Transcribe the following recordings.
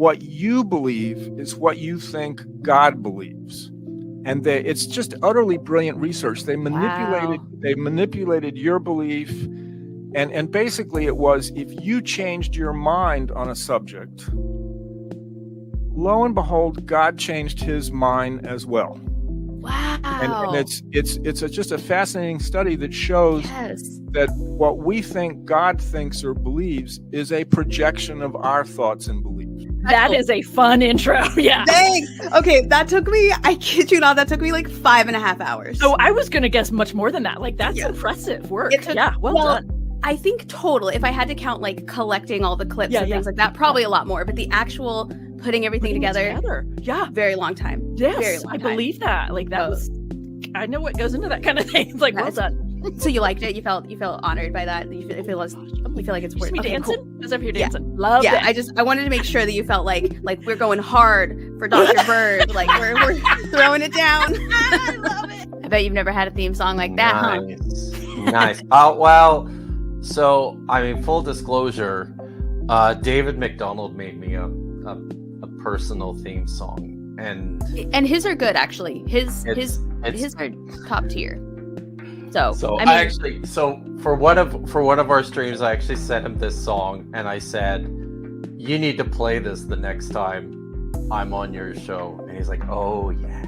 what you believe is what you think God believes. And it's just utterly brilliant research. They manipulated your belief. And basically it was, if you changed your mind on a subject, lo and behold, God changed his mind as well. Wow. And it's just a fascinating study that shows that what we think God thinks or believes is a projection of our thoughts and beliefs. That is a fun intro. Yeah. Thanks. Okay, that took me, I kid you not, that took me like 5.5 hours. So I was going to guess much more than that. Like, that's impressive work. Well done. I think total, if I had to count like collecting all the clips and things like that, probably a lot more. But the actual putting everything together, very long time. Yes, very long I time. believe that. Like that was, I know what goes into that kind of thing. It's like, well done. So you liked it? You felt honored by that? You feel like it's worth it? Okay, dancing? cool. I was up here dancing. Love it. I wanted to make sure that you felt like we're going hard for Dr. Bird. Like we're throwing it down. I love it. I bet you've never had a theme song like that, huh? Nice. Well, so I mean, full disclosure, David McDonald made me a personal theme song, and his are good actually. His are top tier. So I actually for one of our streams, I actually sent him this song, and I said, "You need to play this the next time I'm on your show." And he's like, "Oh yeah,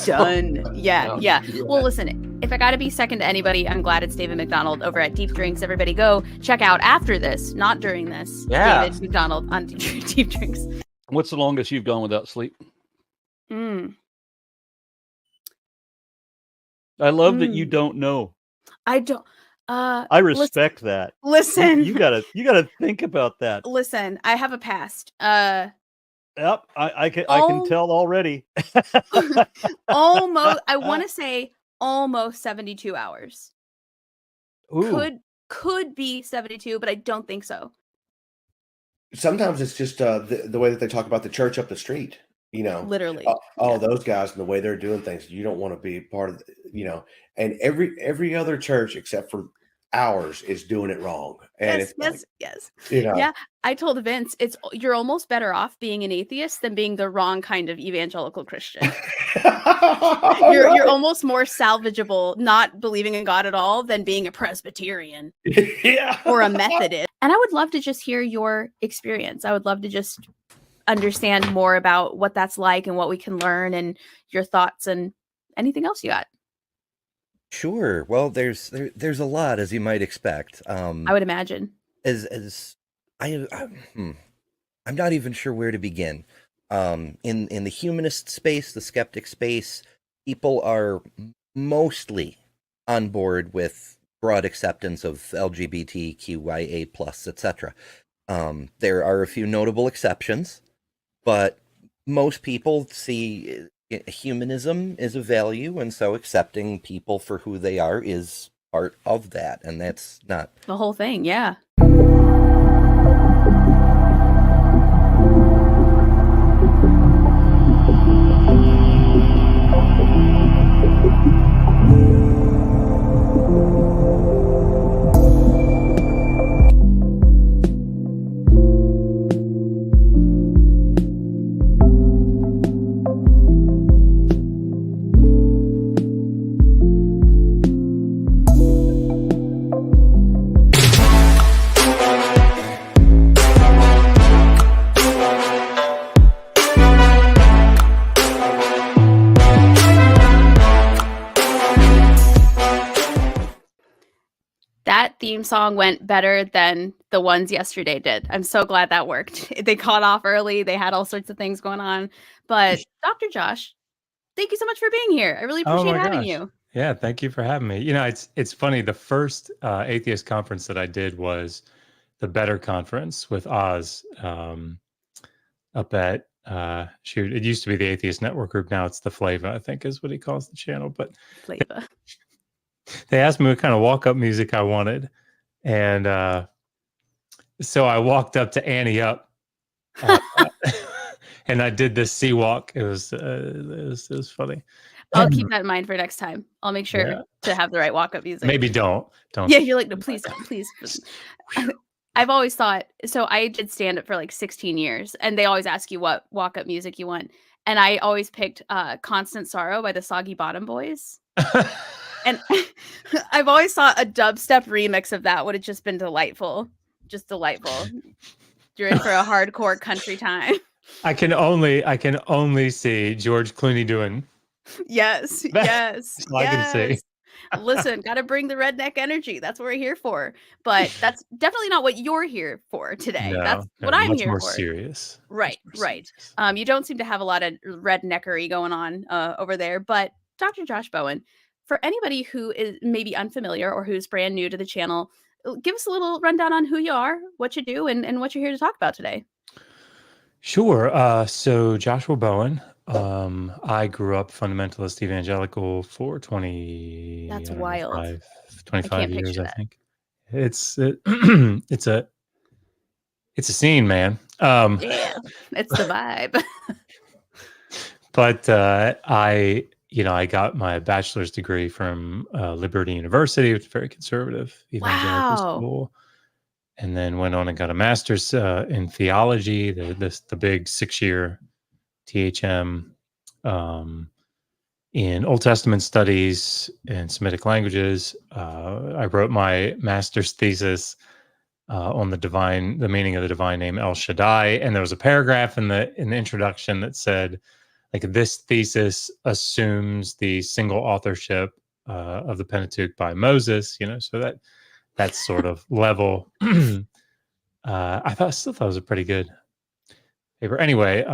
done." Yeah. Well, listen, if I got to be second to anybody, I'm glad it's David McDonald over at Deep Drinks. Everybody go check out after this, not during this. Yeah, David McDonald on Deep Drinks. What's the longest you've gone without sleep? I love that you don't know. I don't. I respect that. Listen, you gotta think about that. Listen, I have a past. Yep, I can tell already. Almost, I want to say almost 72 hours. Ooh. Could be 72, but I don't think so. Sometimes it's just the way that they talk about the church up the street. Literally. Those guys and the way they're doing things, you don't want to be part of. And every other church except for ours is doing it wrong. And yes. Yeah, I told Vince, you're almost better off being an atheist than being the wrong kind of evangelical Christian. You're almost more salvageable not believing in God at all than being a Presbyterian or a Methodist. And I would love to just hear your experience. I would love to just understand more about what that's like and what we can learn and your thoughts and anything else you got. Sure. Well, there's a lot, as you might expect. I would imagine. I'm not even sure where to begin. In the humanist space, the skeptic space, people are mostly on board with broad acceptance of LGBTQIA+, etc. There are a few notable exceptions, but most people see humanism is a value, and so accepting people for who they are is part of that, and that's not the whole thing. Yeah. Theme song went better than the ones yesterday did. I'm so glad that worked. They caught off early. They had all sorts of things going on. But Dr. Josh, thank you so much for being here. I really appreciate having you. Yeah, thank you for having me. It's funny. The first atheist conference that I did was the Better Conference with Oz up at it used to be the Atheist Network Group. Now it's the Flava, I think is what he calls the channel. But Flava. They asked me what kind of walk-up music I wanted, and so I walked up to Annie Up, and I did this sea walk. It was funny. I'll keep that in mind for next time. I'll make sure to have the right walk-up music. Maybe don't. Yeah, you're like, no, please don't, please. I've always thought, so I did stand up for like 16 years, and they always ask you what walk-up music you want. And I always picked Constant Sorrow by the Soggy Bottom Boys. And I've always thought a dubstep remix of that would have just been delightful. Just delightful. You're in for a hardcore country time. I can only see George Clooney doing. Yes. That's all I can see. Listen, got to bring the redneck energy. That's what we're here for. But that's definitely not what you're here for today. That's what I'm here for. For. Serious. Right. Serious. You don't seem to have a lot of redneckery going on over there. But Dr. Josh Bowen, for anybody who is maybe unfamiliar or who's brand new to the channel, give us a little rundown on who you are, what you do, and what you're here to talk about today. Sure. So Joshua Bowen. I grew up fundamentalist evangelical for 25 years, I think. It's a scene, man. Yeah, it's the vibe. But I got my bachelor's degree from Liberty University, which is a very conservative evangelical school, and then went on and got a master's in theology, the big 6-year Th.M. In Old Testament studies and Semitic languages. I wrote my master's thesis on the meaning of the divine name El Shaddai, and there was a paragraph in the introduction that said, like, this thesis assumes the single authorship of the Pentateuch by Moses. So that's sort of level. I still thought it was a pretty good paper. Anyway.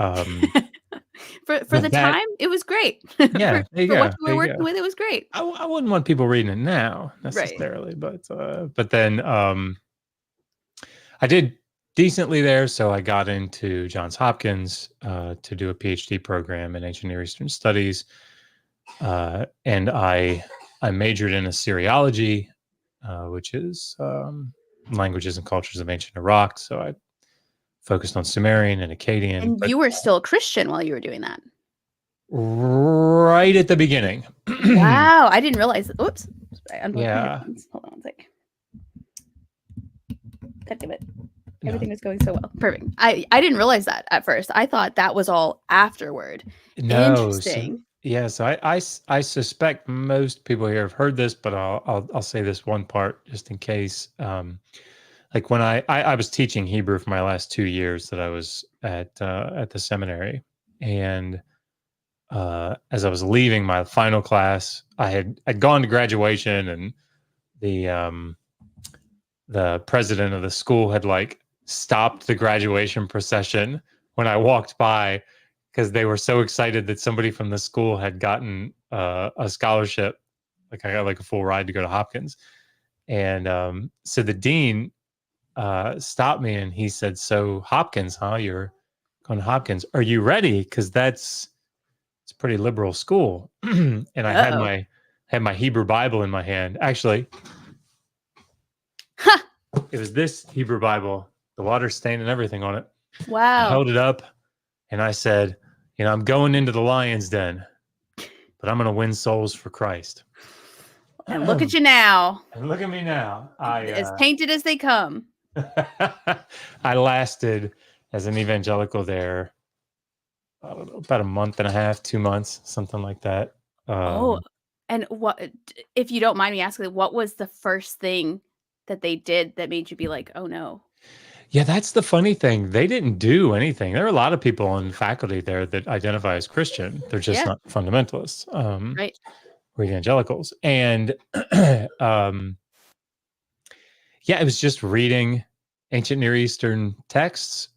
For the time, it was great. Yeah, for what you were working with, it was great. I wouldn't want people reading it now necessarily, right. But then I did decently there, so I got into Johns Hopkins to do a Ph.D. program in ancient Near Eastern studies, and I majored in Assyriology, which is languages and cultures of ancient Iraq. So I focused on Sumerian and Akkadian. And you were still a Christian while you were doing that? Right at the beginning. Wow, I didn't realize that. Oops. Yeah. Hold on one sec. Damn it. Everything was going so well. Perfect. I didn't realize that at first. I thought that was all afterward. No. Interesting. So I suspect most people here have heard this, but I'll say this one part just in case. Like when I was teaching Hebrew for my last 2 years that I was at the seminary, and as I was leaving my final class, I'd gone to graduation, and the president of the school had like stopped the graduation procession when I walked by because they were so excited that somebody from the school had gotten a scholarship. Like I got like a full ride to go to Hopkins, and so the dean stopped me and he said, "So Hopkins, huh? You're going to Hopkins. Are you ready? Because it's a pretty liberal school." And I had my Hebrew Bible in my hand. Actually, it was this Hebrew Bible, the water stain and everything on it. Wow. I held it up and I said, I'm going into the lion's den, but I'm going to win souls for Christ. And look at you now. And look at me now. As tainted as they come. I lasted as an evangelical there, I don't know, about a month and a half, 2 months, something like that. And what, if you don't mind me asking, what was the first thing that they did that made you be like, oh no? Yeah, that's the funny thing. They didn't do anything. There are a lot of people on faculty there that identify as Christian. They're just not fundamentalists. Right. Or evangelicals. And it was just reading ancient Near Eastern texts.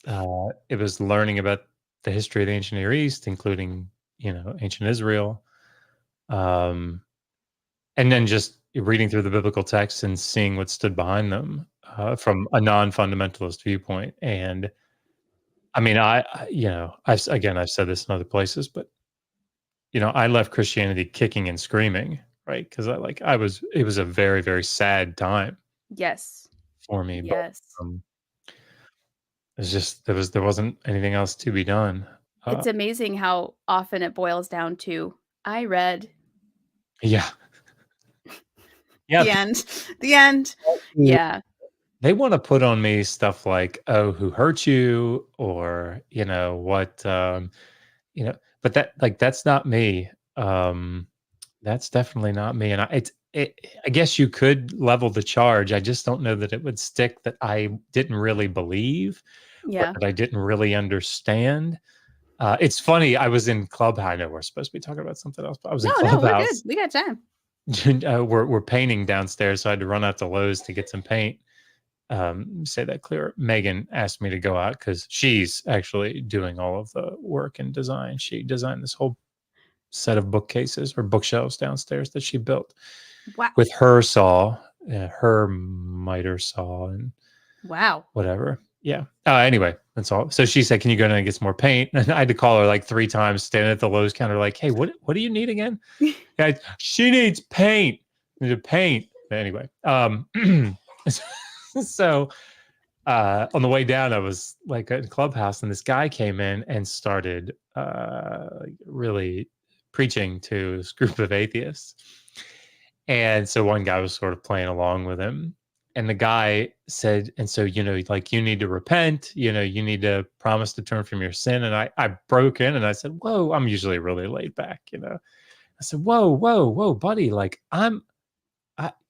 It was learning about the history of the ancient Near East, including, ancient Israel. And then just reading through the biblical texts and seeing what stood behind them from a non-fundamentalist viewpoint. And I mean, I've said this in other places, but I left Christianity kicking and screaming, right? Because it was a very, very sad time. Yes. For me. Yes. But, it's just there wasn't anything else to be done. It's amazing how often it boils down to I read. Yeah. Yeah. The end. Yeah. they want to put on me stuff like, oh, who hurt you, or what, but that's not me. That's definitely not me. And I guess you could level the charge. I just don't know that it would stick, that I didn't really believe, or Yeah. that I didn't really understand. It's funny. I was in Clubhouse. I know we're supposed to be talking about something else, but I was in No, we're good. Clubhouse. We got time. We're painting downstairs, so I had to run out to Lowe's to get some paint. Say that clear. Megan asked me to go out because she's actually doing all of the work and design. She designed this whole set of bookcases or bookshelves downstairs that she built with her saw, her miter saw, and whatever. Yeah. Anyway, that's all. So she said, "Can you go down and get some more paint?" And I had to call her like 3 times, standing at the Lowe's counter, like, "Hey, what do you need again?" Guys, she needs paint. Paint. Anyway, so on the way down, I was like at Clubhouse, and this guy came in and started really preaching to this group of atheists. And so one guy was sort of playing along with him. And the guy said, and so, you need to repent, you need to promise to turn from your sin. And I broke in and I said, whoa, I'm usually really laid back, I said, whoa, buddy, like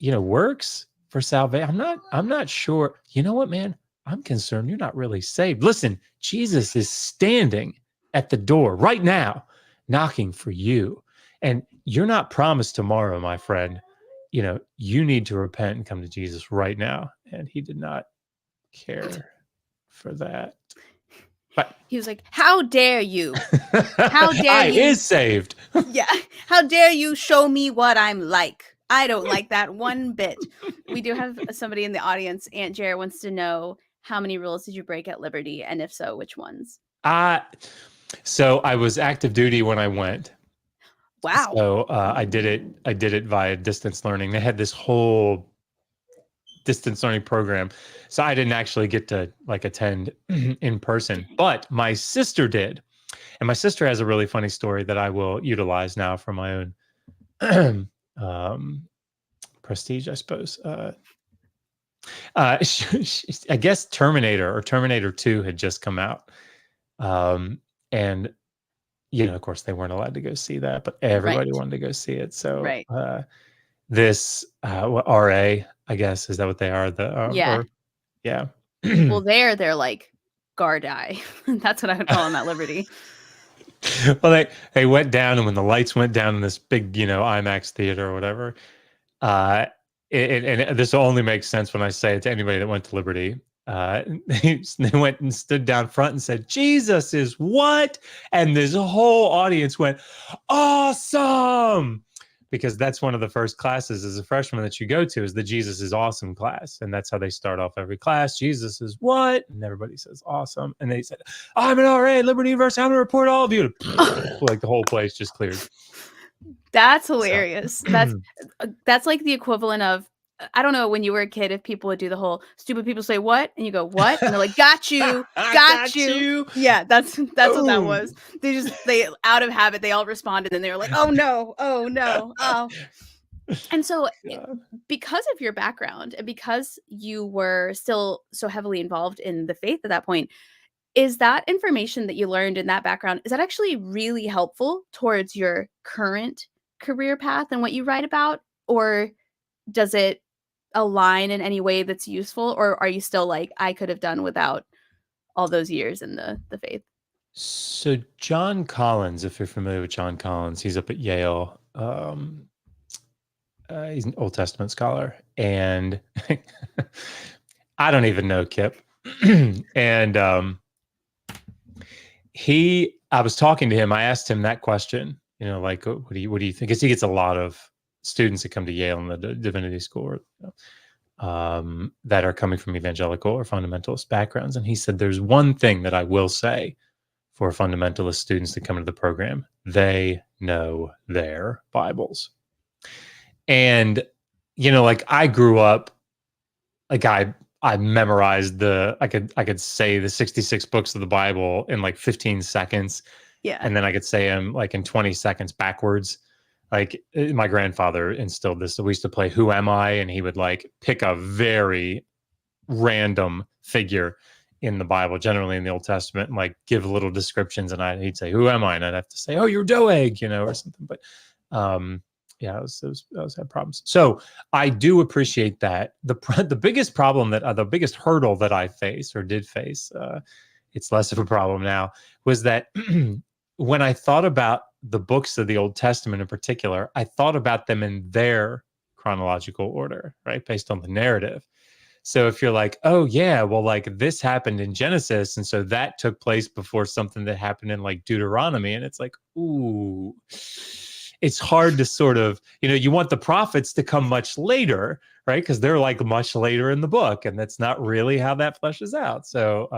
works for salvation. I'm not sure. You know what, man? I'm concerned you're not really saved. Listen, Jesus is standing at the door right now, knocking for you. And you're not promised tomorrow, my friend. You need to repent and come to Jesus right now. And he did not care for that. But he was like, how dare you? How dare I you? is saved. Yeah. How dare you show me what I'm like? I don't like that one bit. We do have somebody in the audience. Aunt Jer wants to know, how many rules did you break at Liberty? And if so, which ones? So I was active duty when I went. Wow. So I did it via distance learning. They had this whole distance learning program. So I didn't actually get to attend in person, but my sister did. And my sister has a really funny story that I will utilize now for my own prestige, I suppose. I guess Terminator 2 had just come out. And of course they weren't allowed to go see that, but everybody wanted to go see it. So this RA, I guess, is that what they are? Yeah. Well, they're like Gardai. That's what I would call them at Liberty. Well, they went down, and when the lights went down in this big, IMAX theater or whatever, and this only makes sense when I say it to anybody that went to Liberty. They went and stood down front and said, "Jesus is what?" And this whole audience went, "Awesome!" Because that's one of the first classes as a freshman that you go to, is the Jesus is awesome class. And that's how they start off every class. Jesus is what? And everybody says awesome. And they said, "I'm an RA at Liberty University. I'm going to report all of you." Like the whole place just cleared. That's hilarious. So. That's like the equivalent of, I don't know, when you were a kid, if people would do the whole stupid people say what, and you go what, and they're like, got you, got you. Yeah, that's what that was. They out of habit, they all responded, and they were like, oh no. And so because of your background and because you were still so heavily involved in the faith at that point, is that information that you learned in that background, is that actually really helpful towards your current career path and what you write about? Or does it align in any way that's useful? Or are you still like, I could have done without all those years in the faith? So John Collins, if you're familiar with John Collins, he's up at Yale. He's an Old Testament scholar. And I don't even know Kip. And I was talking to him. I asked him that question, like, what do you think? Because he gets a lot of students that come to Yale in the divinity school that are coming from evangelical or fundamentalist backgrounds. And he said, there's one thing that I will say for fundamentalist students that come into the program: they know their Bibles. And, like I grew up, like I memorized I could say the 66 books of the Bible in like 15 seconds. Yeah. And then I could say them like in 20 seconds backwards. Like my grandfather instilled this. So we used to play Who Am I? And he would like pick a very random figure in the Bible, generally in the Old Testament, and like give little descriptions, and he'd say, "Who am I?" And I'd have to say, "Oh, you're Doeg," or something. But yeah, I was had problems. So I do appreciate that. The biggest problem the biggest hurdle that I faced or did face, it's less of a problem now, was that when I thought about the books of the Old Testament in particular, I thought about them in their chronological order, right, based on the narrative. So if you're like, oh yeah, well, like this happened in Genesis, and so that took place before something that happened in like Deuteronomy, and it's like, ooh, it's hard to sort of, you want the prophets to come much later, right? Because they're like much later in the book, and that's not really how that fleshes out. So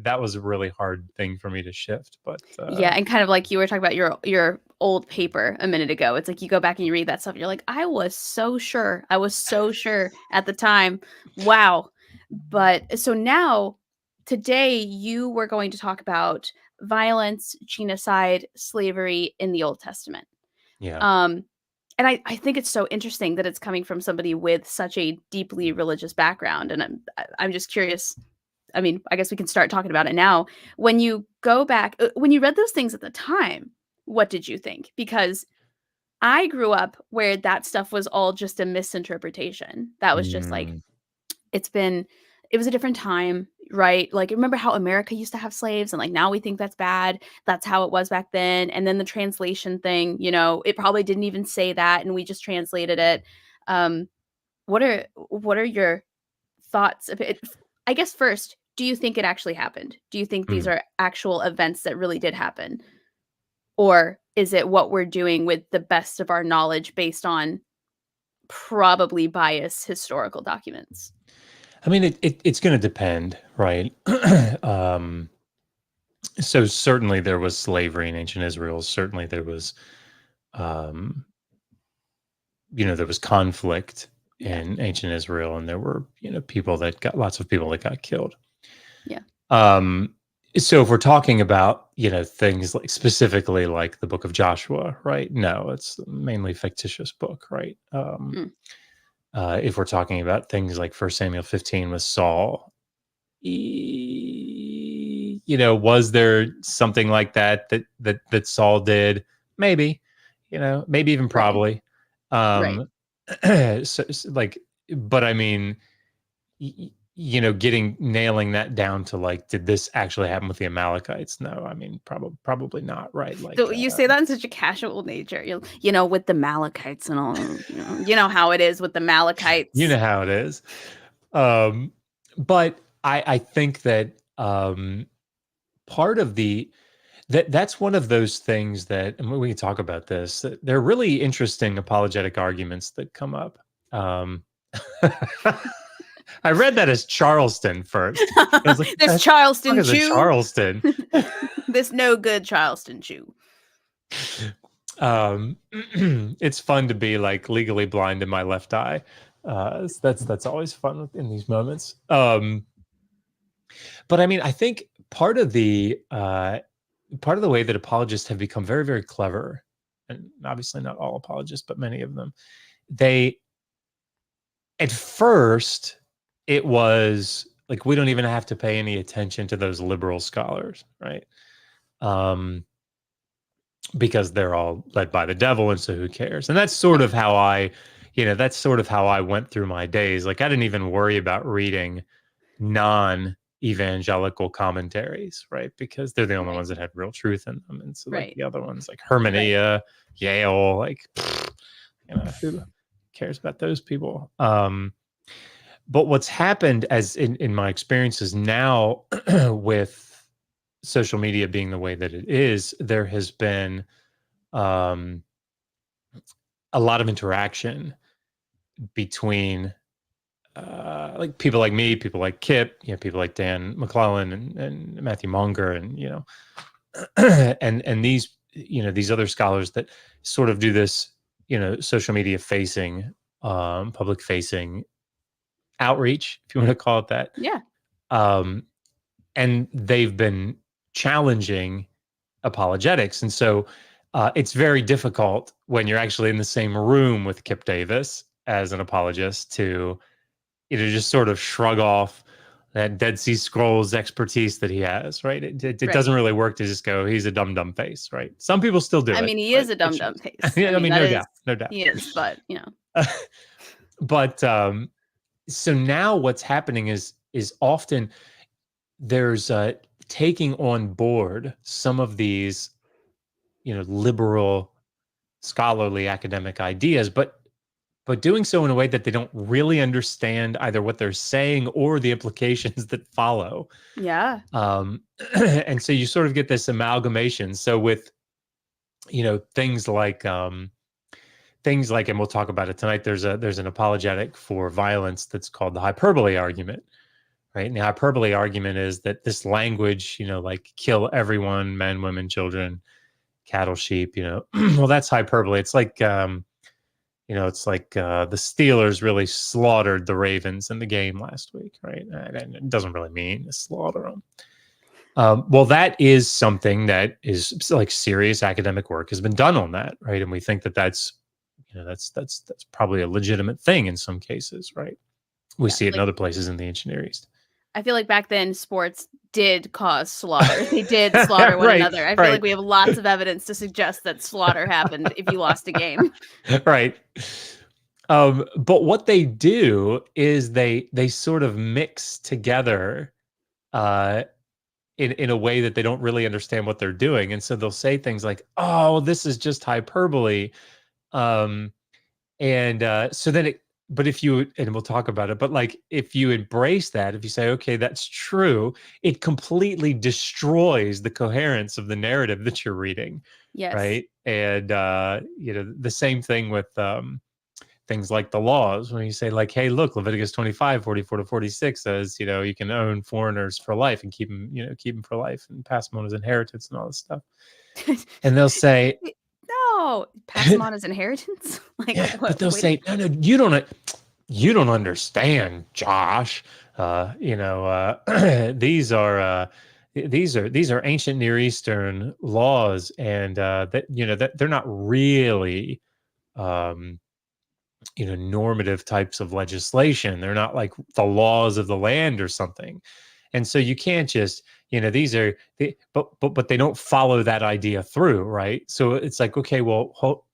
that was a really hard thing for me to shift. But yeah, and kind of like you were talking about your old paper a minute ago. It's like you go back and you read that stuff, and you're like, I was so sure at the time. Wow. But so now, today, you were going to talk about violence, genocide, slavery in the Old Testament. Yeah. And I think it's so interesting that it's coming from somebody with such a deeply religious background. And I'm just curious. I mean, I guess we can start talking about it now. When you go back, when you read those things at the time, what did you think? Because I grew up where that stuff was all just a misinterpretation. That was just like, it was a different time, right? Like, remember how America used to have slaves, and like now we think that's bad. That's how it was back then. And then the translation thing, it probably didn't even say that, and we just translated it. What are your thoughts? I guess first, do you think it actually happened? Do you think these are actual events that really did happen? Or is it what we're doing with the best of our knowledge based on probably biased historical documents? I mean, it's going to depend, right? So certainly there was slavery in ancient Israel. Certainly there was, there was conflict in ancient Israel, and there were, lots of people that got killed. Yeah. So if we're talking about, things like specifically like the book of Joshua, right? No, it's mainly fictitious book, right? If we're talking about things like 1 Samuel 15 with Saul, was there something like that Saul did? Maybe, maybe even probably. Right. So, like, but I mean, nailing that down to like, did this actually happen with the Amalekites? No, I mean, probably not, right? Like, so you say that in such a casual nature, with the Amalekites and all, you know how it is with the Amalekites. You know how it is. But I think that part of that's one of those things that, and we can talk about this, they're really interesting apologetic arguments that come up. I read that as Charleston first. I was like, this Charleston Jew. Charleston. This no good Charleston Jew. It's fun to be like legally blind in my left eye. That's always fun in these moments. But I mean, I think part of the way that apologists have become very, very clever, and obviously not all apologists, but many of them, at first, it was like, we don't even have to pay any attention to those liberal scholars, right? Because they're all led by the devil, and so who cares? And that's sort of how I went through my days. Like, I didn't even worry about reading non-evangelical commentaries, right? Because they're the only ones that had real truth in them. And so like the other ones, like Hermania, Yale, like, who cares about those people? But what's happened, as in my experiences now, with social media being the way that it is, there has been a lot of interaction between like people like me, people like Kip, people like Dan McClellan and Matthew Monger, and and these other scholars that sort of do this social media facing, public facing outreach, if you want to call it that. Yeah. And they've been challenging apologetics, and so it's very difficult when you're actually in the same room with Kip Davis as an apologist to just sort of shrug off that Dead Sea Scrolls expertise that he has, right? It doesn't really work to just go, he's a dumb face, right? Some people still do it. I mean, he is a dumb face. I mean, no doubt. He is, but you know. But so now what's happening is often there's taking on board some of these, liberal, scholarly academic ideas, but doing so in a way that they don't really understand either what they're saying or the implications that follow. Yeah. And so you sort of get this amalgamation. So with, things like, and we'll talk about it tonight, there's an apologetic for violence that's called the hyperbole argument, right? And the hyperbole argument is that this language, like kill everyone, men, women, children, cattle, sheep, well, that's hyperbole. It's like, it's like the Steelers really slaughtered the Ravens in the game last week, right? And it doesn't really mean to slaughter them. Well, that is something that is like serious academic work has been done on that, right? And we think that that's probably a legitimate thing in some cases, right? We see it in other places in the ancient Near East. I feel like back then sports did cause slaughter. They did slaughter one another. I feel like we have lots of evidence to suggest that slaughter happened if you lost a game. Right. But what they do is they sort of mix together in a way that they don't really understand what they're doing. And so they'll say things like, oh, this is just hyperbole. So then but if you, and we'll talk about it, but like if you embrace that, if you say, okay, that's true, it completely destroys the coherence of the narrative that you're reading. Yes. Right. And, the same thing with things like the laws, when you say like, hey, look, Leviticus 25, 44 to 46 says, you can own foreigners for life and keep them for life and pass them on as inheritance and all this stuff. And they'll say, no, pass them on as inheritance. Like, yeah, but they'll say, no, you don't understand, Josh. These are ancient Near Eastern laws, and that they're not really, normative types of legislation. They're not like the laws of the land or something. And so you can't just, but they don't follow that idea through, right? So it's like, okay, well,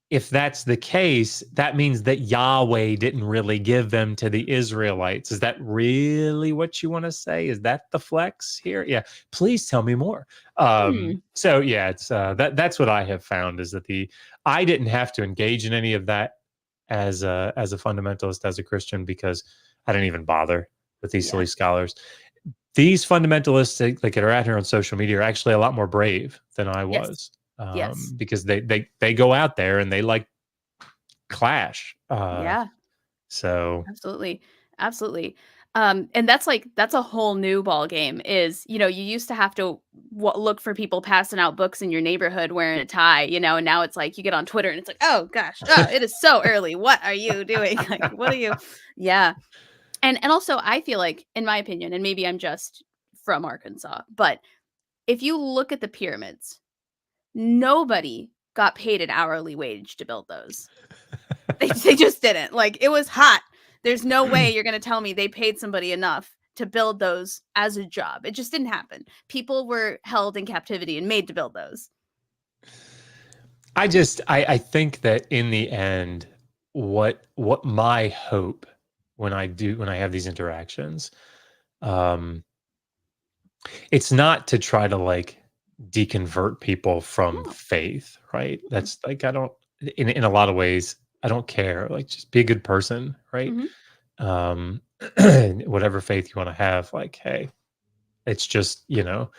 if that's the case, that means that Yahweh didn't really give them to the Israelites. Is that really what you want to say? Is that the flex here? Yeah, please tell me more. So yeah, it's that's what I have found is that I didn't have to engage in any of that as a fundamentalist, as a Christian, because I didn't even bother with these silly scholars. These fundamentalists that are out here on social media are actually a lot more brave than I was. Because they go out there and they like clash. So absolutely. And that's a whole new ball game. Is you used to have to look for people passing out books in your neighborhood wearing a tie, and now it's like you get on Twitter and it's like, oh gosh, it is so early. What are you doing? Like, what are you? Yeah. And also I feel like, in my opinion, and maybe I'm just from Arkansas, but if you look at the pyramids, nobody got paid an hourly wage to build those. They just didn't. Like, it was hot. There's no way you're going to tell me they paid somebody enough to build those as a job. It just didn't happen. People were held in captivity and made to build those. I think that in the end, what my hope when I have these interactions, it's not to try to like deconvert people from faith, right? That's like, I don't, in a lot of ways, I don't care. Like, just be a good person, right? Whatever faith you want to have, like, hey, it's just, don't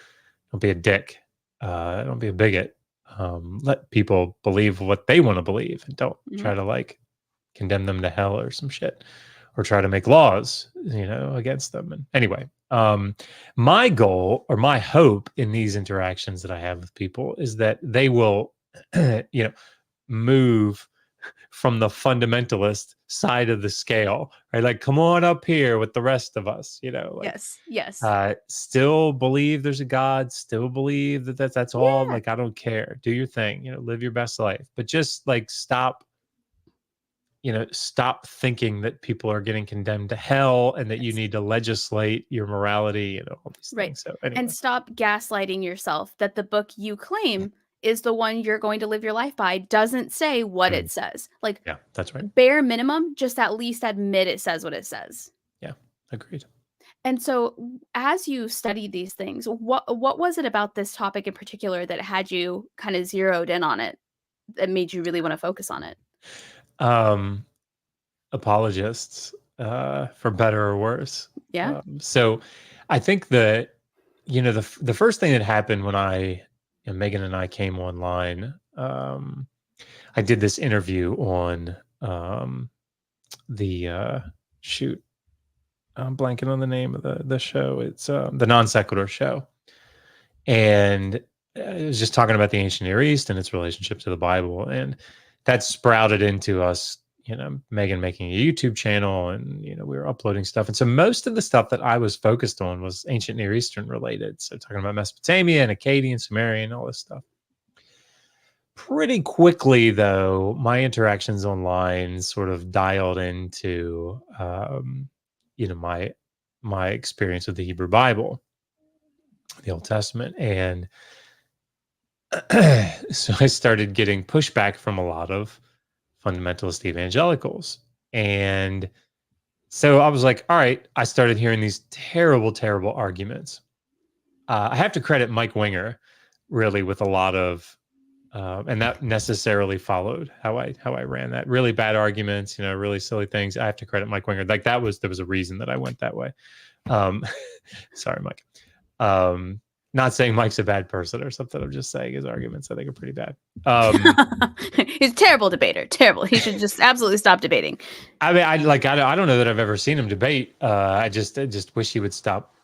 be a dick. Don't be a bigot. Let people believe what they want to believe, and don't try to like condemn them to hell or some shit, or try to make laws, against them. And anyway, my goal or my hope in these interactions that I have with people is that they will, move from the fundamentalist side of the scale, right? Like, come on up here with the rest of us, like, yes. Still believe there's a God, still believe that's all. Like, I don't care. Do your thing, live your best life, but just like stop stop thinking that people are getting condemned to hell and that you need to legislate your morality, all these things. So anyway. And stop gaslighting yourself that the book you claim is the one you're going to live your life by doesn't say what it says. Like, yeah, that's right. Bare minimum, just at least admit it says what it says. Yeah, agreed. And so as you studied these things, what was it about this topic in particular that had you kind of zeroed in on it, that made you really want to focus on it? Apologists, for better or worse. Yeah. So I think that, the first thing that happened when Megan and I came online, I did this interview on shoot, I'm blanking on the name of the show. It's the Non Sequitur Show. And it was just talking about the ancient Near East and its relationship to the Bible. And that sprouted into us, Megan making a YouTube channel, and, we were uploading stuff. And so most of the stuff that I was focused on was ancient Near Eastern related. So talking about Mesopotamia and Akkadian, Sumerian, all this stuff. Pretty quickly, though, my interactions online sort of dialed into, my experience with the Hebrew Bible, the Old Testament. And so I started getting pushback from a lot of fundamentalist evangelicals. And so I was like, all right, I started hearing these terrible, terrible arguments. I have to credit Mike Winger really with a lot of, and that necessarily followed how I ran that. Really bad arguments, really silly things. I have to credit Mike Winger. Like there was a reason that I went that way. Sorry, Mike. Not saying Mike's a bad person or something. I'm just saying his arguments I think are pretty bad. He's a terrible debater. Terrible. He should just absolutely stop debating. I mean, I don't know that I've ever seen him debate. I just wish he would stop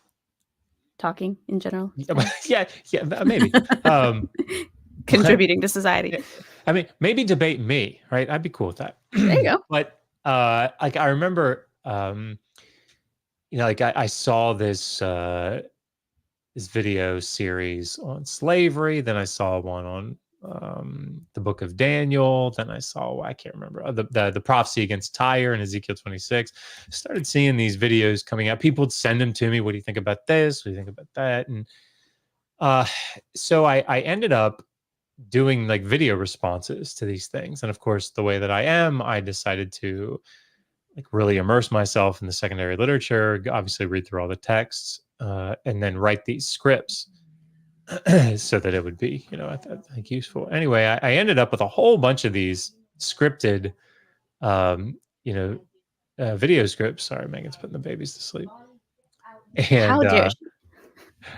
talking in general. Yeah, maybe. Contributing to society. I mean, maybe debate me, right? I'd be cool with that. There you go. But I remember, I saw this video series on slavery. Then I saw one on the book of Daniel. Then I saw, I can't remember, the prophecy against Tyre in Ezekiel 26. Started seeing these videos coming out. People would send them to me. What do you think about this? What do you think about that? And so I ended up doing like video responses to these things. And of course, the way that I decided to like really immerse myself in the secondary literature, obviously read through all the texts, and then write these scripts so that it would be, I think useful. Anyway, I ended up with a whole bunch of these scripted, video scripts. Sorry, Megan's putting the babies to sleep. And how dare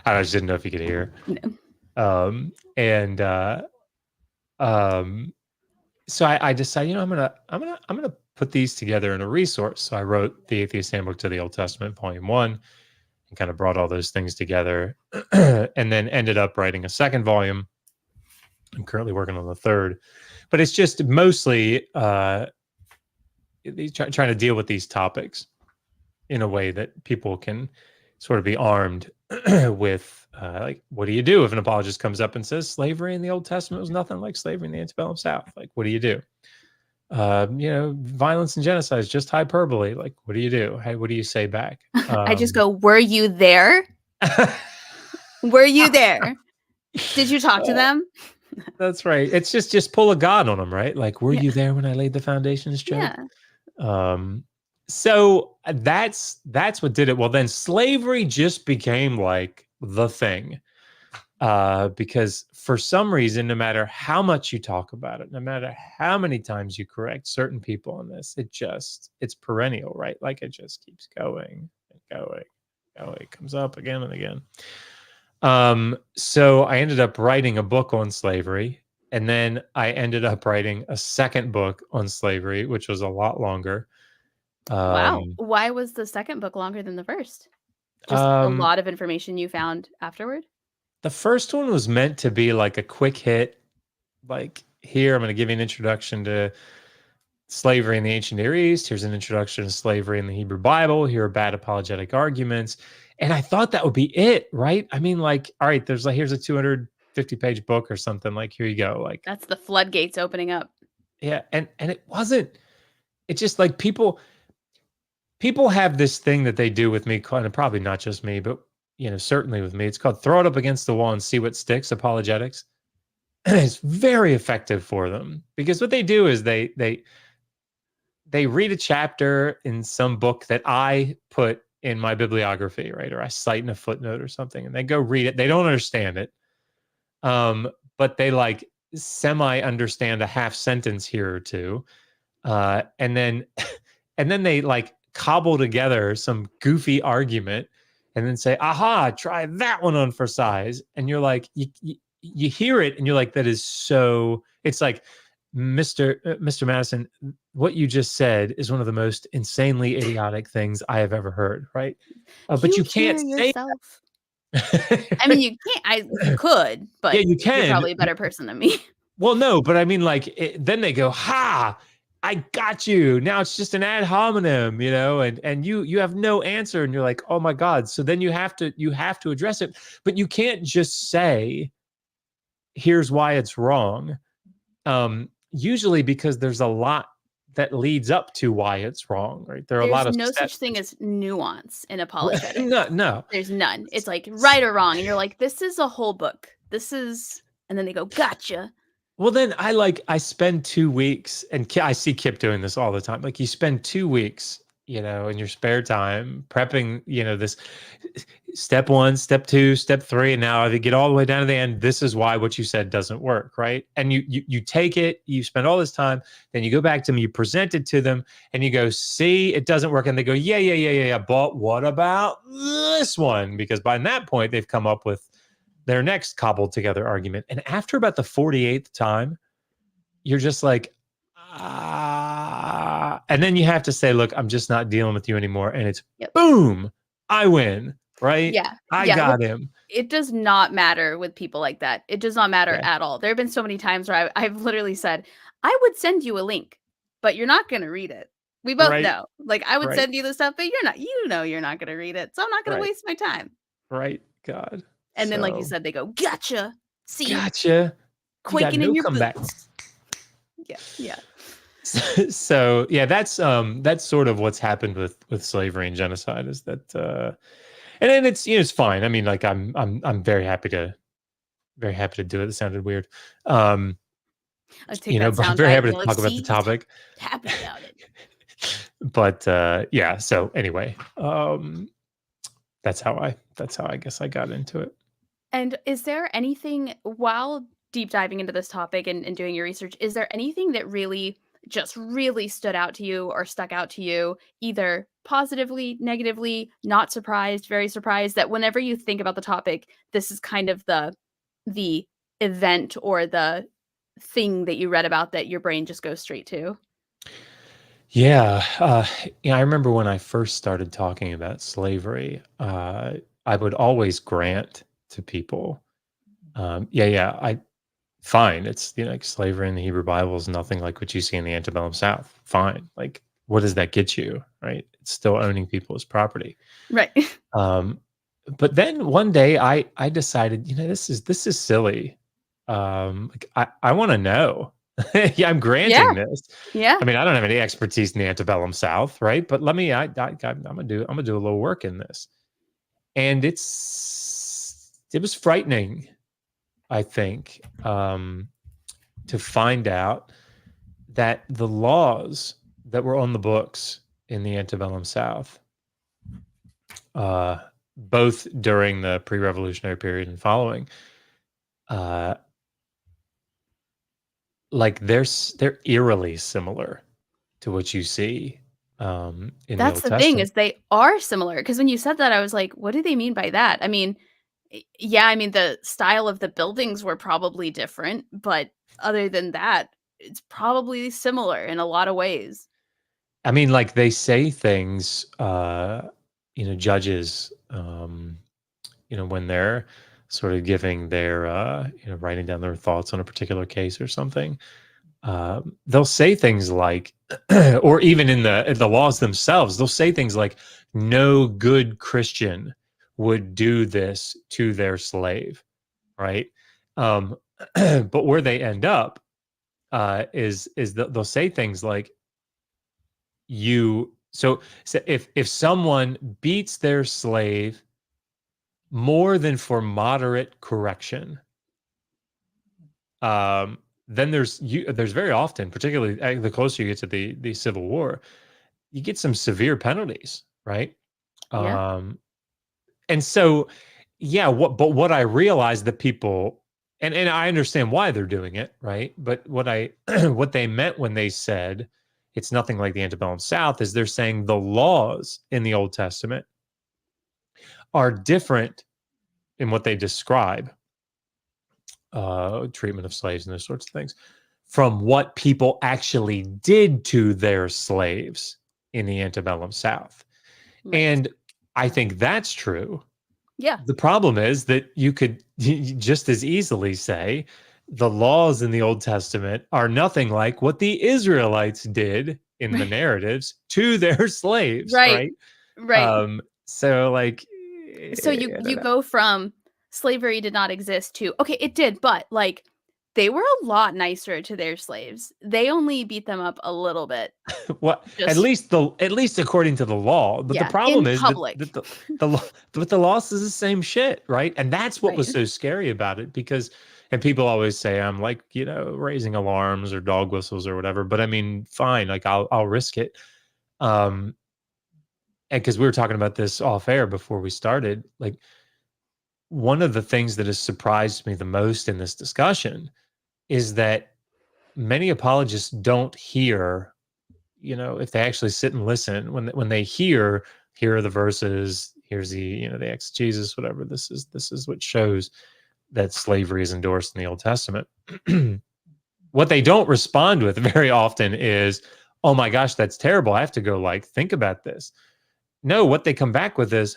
I just didn't know if you could hear. No. So I decided, I'm gonna put these together in a resource. So I wrote the Atheist Handbook to the Old Testament, Volume 1, and kind of brought all those things together, and then ended up writing a second volume. I'm currently working on the third, but it's just mostly trying to deal with these topics in a way that people can sort of be armed with, like, what do you do if an apologist comes up and says slavery in the Old Testament was nothing like slavery in the antebellum South? Like, what do you do? Violence and genocide is just hyperbole. Like, what do you do? Hey, what do you say back? I just go, were you there? Were you there? Did you talk to them? That's right. It's just pull a God on them, right? Like, were you there when I laid the foundations, Joe? Yeah. So that's what did it. Well, then slavery just became like the thing, because for some reason, no matter how much you talk about it, no matter how many times you correct certain people on this, it's perennial, right? Like it just keeps going and going. It comes up again and again. So I ended up writing a book on slavery, and then I ended up writing a second book on slavery, which was a lot longer. Wow. Why was the second book longer than the first? Just a lot of information you found afterward? The first one was meant to be like a quick hit. Like, here, I'm going to give you an introduction to slavery in the ancient Near East. Here's an introduction to slavery in the Hebrew Bible. Here are bad apologetic arguments. And I thought that would be it, right? I mean, like, all right, here's a 250-page book or something. Like, here you go. Like, that's the floodgates opening up. Yeah. And it wasn't it's just like people have this thing that they do with me, and probably not just me, but certainly with me. It's called throw it up against the wall and see what sticks, apologetics. It's very effective for them, because what they do is they read a chapter in some book that I put in my bibliography, right? Or I cite in a footnote or something, and they go read it. They don't understand it. But they like semi understand a half sentence here or two. And then they like cobble together some goofy argument and then say, aha, try that one on for size. And you're like, you hear it and you're like, that is so, it's like, Mr. Madison, what you just said is one of the most insanely idiotic things I have ever heard, right? But you can't say yourself. I mean, you can't. You could, but yeah, you can. You're probably a better person than me. Well, no, but I mean, like, then they go, ha, I got you. Now it's just an ad hominem, and you have no answer, and you're like, oh my God. So then you have to address it, but you can't just say, here's why it's wrong. Usually because there's a lot that leads up to why it's wrong, right? There's a lot of no such thing as nuance in apologetics. No. There's none. It's like right or wrong. And you're like, this is a whole book. And then they go, gotcha. Well, then I spend 2 weeks, and I see Kip doing this all the time. Like, you spend 2 weeks, in your spare time prepping, this step 1, step 2, step 3. And now they get all the way down to the end. This is why what you said doesn't work. Right. And you take it, you spend all this time, then you go back to them, you present it to them, and you go, see, it doesn't work. And they go, yeah. But what about this one? Because by that point, they've come up with their next cobbled together argument. And after about the 48th time, you're just like, and then you have to say, look, I'm just not dealing with you anymore. And it's boom, I win, right? Yeah. I got him. It does not matter with people like that. It does not matter at all. There have been so many times where I've literally said, I would send you a link, but you're not going to read it. We both know. Like, I would send you the stuff, but you're not going to read it. So I'm not going to waste my time. Right. God. And then, like you said, they go, gotcha. See? Gotcha. Quaking in your comeback. boots. Yeah. So yeah, that's sort of what's happened with slavery and genocide, is that and then it's fine. I mean, like, I'm very happy to do it. It sounded weird. But I'm very happy to talk about the topic. Happy about it. But yeah, so anyway, that's how I guess I got into it. And is there anything, while deep diving into this topic and doing your research, is there anything that really stood out to you or stuck out to you, either positively, negatively, not surprised, very surprised, that whenever you think about the topic, this is kind of the event or the thing that you read about that your brain just goes straight to? Yeah. I remember when I first started talking about slavery, I would always grant to people, fine. It's, like, slavery in the Hebrew Bible is nothing like what you see in the antebellum South. Fine. Like, what does that get you? Right. It's still owning people as property. Right. But then one day I decided, this is silly. Like, I want to know. Yeah, I'm granting this. Yeah. I mean, I don't have any expertise in the antebellum South, right? But I'm gonna do a little work in this. And it was frightening, I think, to find out that the laws that were on the books in the antebellum South, both during the pre-revolutionary period and following, like, they're eerily similar to what you see in the Old Testament. That's the thing, is they are similar. Because when you said that, I was like, what do they mean by that? I mean, the style of the buildings were probably different, but other than that, it's probably similar in a lot of ways. I mean, like, they say things, judges, when they're sort of giving their, writing down their thoughts on a particular case or something, they'll say things like, or even in the laws themselves, they'll say things like, no good Christian would do this to their slave, right? But where they end up is that they'll say things like, so if someone beats their slave more than for moderate correction, then there's very often, particularly the closer you get to the Civil War, you get some severe penalties, right? Yeah. And so, but what I realized that people, and I understand why they're doing it, right? But what they meant when they said it's nothing like the antebellum South is they're saying the laws in the Old Testament are different in what they describe, treatment of slaves and those sorts of things, from what people actually did to their slaves in the antebellum South. Right. And I think that's true. Yeah. The problem is that you could just as easily say the laws in the Old Testament are nothing like what the Israelites did in the narratives to their slaves, right? Right. So like, so you go from slavery did not exist to, okay, it did, but like they were a lot nicer to their slaves. They only beat them up a little bit. Well, at least according to the law. But the problem is that the law says the same shit, right? And that's what was so scary about it, because, and people always say I'm like, raising alarms or dog whistles or whatever. But I mean, fine, like I'll risk it. And because we were talking about this off air before we started, like one of the things that has surprised me the most in this discussion is that many apologists don't hear, if they actually sit and listen, when they hear, here are the verses, here's the, the exegesis, whatever, this is what shows that slavery is endorsed in the Old Testament. What they don't respond with very often is, oh my gosh, that's terrible, I have to go think about this. No, what they come back with is,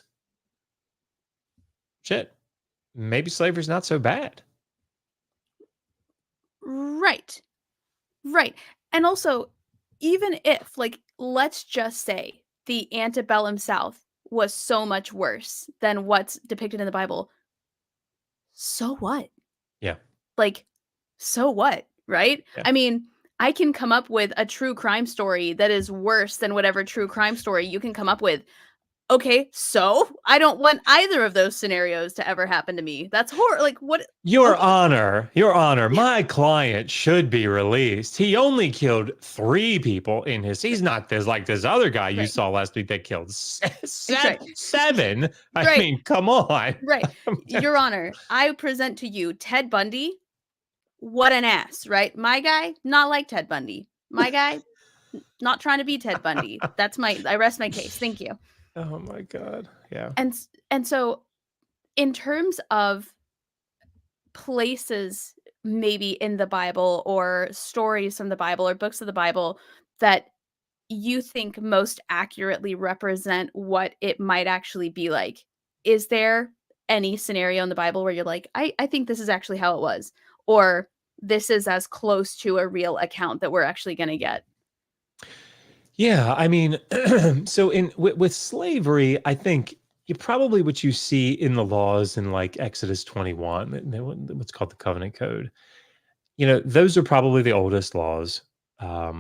shit, maybe slavery's not so bad. Right. And also, even if, let's just say the antebellum South was so much worse than what's depicted in the Bible, so what? Yeah. So what, right? Yeah. I mean, I can come up with a true crime story that is worse than whatever true crime story you can come up with. Okay, so I don't want either of those scenarios to ever happen to me. That's horrible. What? Your Honor, my client should be released. He only killed 3 people in his. He's not this other guy you saw last week that killed 7. I mean, come on. Right. Your Honor, I present to you Ted Bundy. What an ass, right? My guy, not like Ted Bundy. My guy, not trying to be Ted Bundy. I rest my case. Thank you. Oh my God. Yeah. And so in terms of places maybe in the Bible or stories from the Bible or books of the Bible that you think most accurately represent what it might actually be like, is there any scenario in the Bible where you're like, I think this is actually how it was, or this is as close to a real account that we're actually going to get? Yeah, I mean, so with slavery, I think what you see in the laws in Exodus 21, what's called the Covenant Code, those are probably the oldest laws, or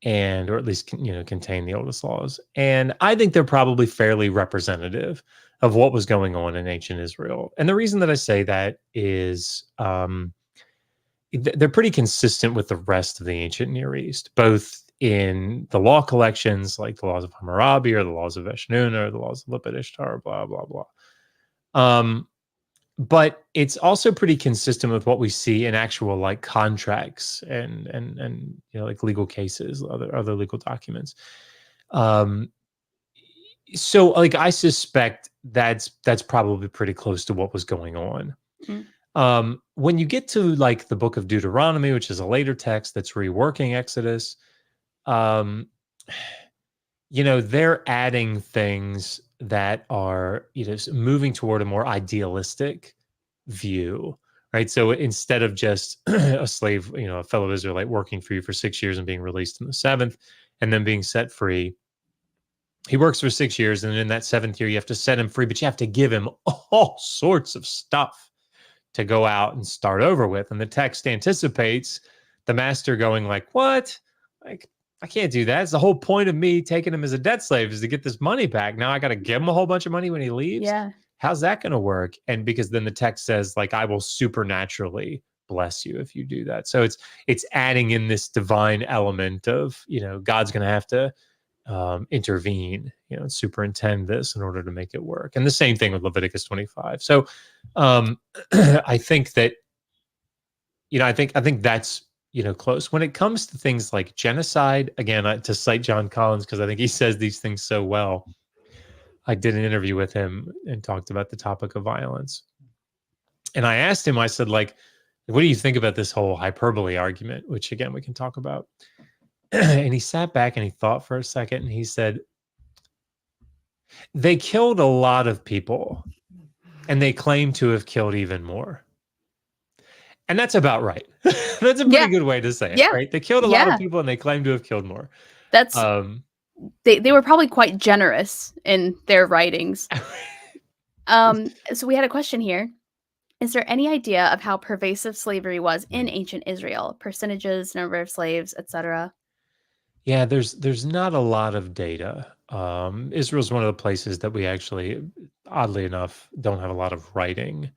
at least contain the oldest laws, and I think they're probably fairly representative of what was going on in ancient Israel. And the reason that I say that is they're pretty consistent with the rest of the ancient Near East, both in the law collections, like the laws of Hammurabi or the laws of Eshnunna or the laws of Lipit Ishtar, blah, blah, blah. But it's also pretty consistent with what we see in actual contracts and legal cases, other legal documents. So I suspect that's probably pretty close to what was going on. Mm-hmm. When you get to the book of Deuteronomy, which is a later text that's reworking Exodus, they're adding things that are, moving toward a more idealistic view, right? So instead of just a slave, a fellow Israelite working for you for 6 years and being released in the 7th and then being set free, he works for 6 years, and in that 7th year, you have to set him free, but you have to give him all sorts of stuff to go out and start over with. And the text anticipates the master going what? I can't do that. It's the whole point of me taking him as a debt slave is to get this money back. Now I got to give him a whole bunch of money when he leaves. Yeah. How's that going to work? And because then the text says, like, I will supernaturally bless you if you do that. So it's adding in this divine element of, God's going to have to intervene, and superintend this in order to make it work. And the same thing with Leviticus 25. So I think that, I think that's, close. When it comes to things like genocide, again, to cite John Collins, because I think he says these things so well. I did an interview with him and talked about the topic of violence. And I asked him, I said, like, what do you think about this whole hyperbole argument, which again, we can talk about. And he sat back and he thought for a second and he said, they killed a lot of people and they claim to have killed even more. And that's about right. That's a pretty good way to say it, right? They killed a lot of people and they claim to have killed more. That's they were probably quite generous in their writings. So we had a question here. Is there any idea of how pervasive slavery was in ancient Israel? Percentages, number of slaves, etc.? Yeah, there's not a lot of data. Israel's one of the places that we actually, oddly enough, don't have a lot of writing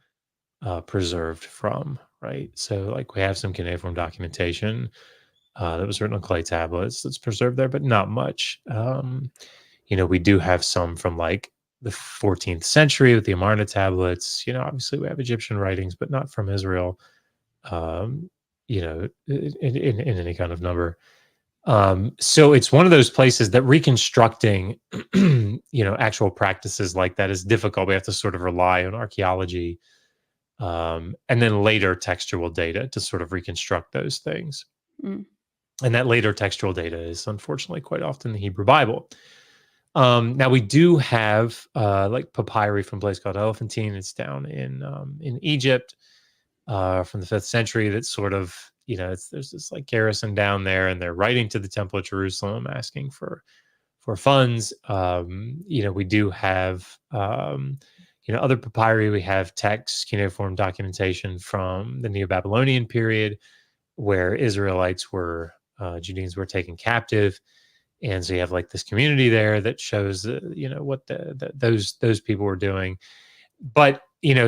preserved from, right? So like we have some cuneiform documentation that was written on clay tablets that's preserved there, but not much. We do have some from like the 14th century with the Amarna tablets. Obviously we have Egyptian writings, but not from Israel, in any kind of number. So it's one of those places that reconstructing, actual practices like that is difficult. We have to sort of rely on archaeology, and then later textual data to sort of reconstruct those things. And that later textual data is unfortunately quite often the Hebrew Bible. Now we do have like papyri from a place called Elephantine. It's down in Egypt from the 5th century. That's sort of, there's this like garrison down there, and they're writing to the Temple of Jerusalem asking for funds. We do have other papyri. We have texts, cuneiform documentation from the Neo-Babylonian period, where Israelites were Judeans were taken captive. And so you have like this community there that shows, what those people were doing. But,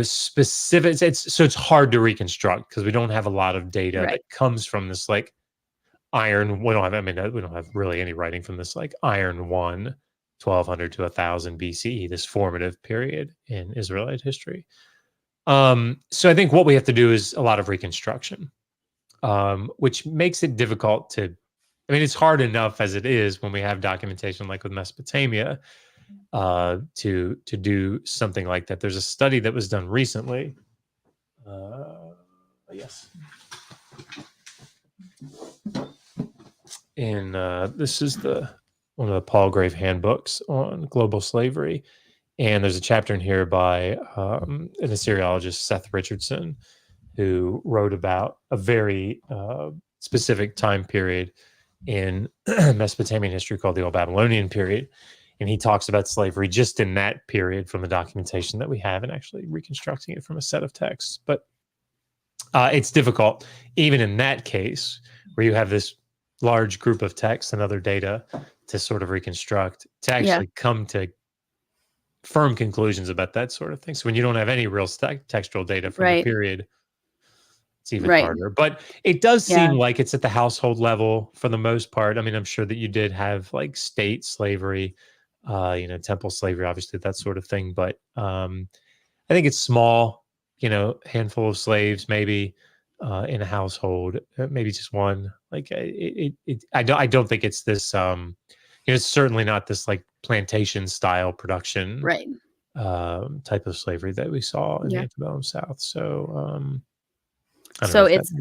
specific, it's hard to reconstruct because we don't have a lot of data that comes from this like iron. We don't have really any writing from this like Iron 1, 1200 to 1000 BCE, this formative period in Israelite history. So I think what we have to do is a lot of reconstruction, which makes it difficult to, it's hard enough as it is when we have documentation like with Mesopotamia to do something like that. There's a study that was done recently. Yes. This is one of the Palgrave handbooks on global slavery. And there's a chapter in here by an Assyriologist, Seth Richardson, who wrote about a very specific time period in Mesopotamian history called the Old Babylonian period. And he talks about slavery just in that period from the documentation that we have and actually reconstructing it from a set of texts. But it's difficult, even in that case, where you have this large group of texts and other data to sort of reconstruct, to actually come to firm conclusions about that sort of thing. So when you don't have any real textual data from the period, it's even harder. But it does seem like it's at the household level for the most part. I'm sure that you did have like state slavery, temple slavery, obviously that sort of thing. But I think it's small, handful of slaves maybe in a household, maybe just one. Like I don't think it's this. It's certainly not this like plantation style production, type of slavery that we saw in the antebellum South. So. So it's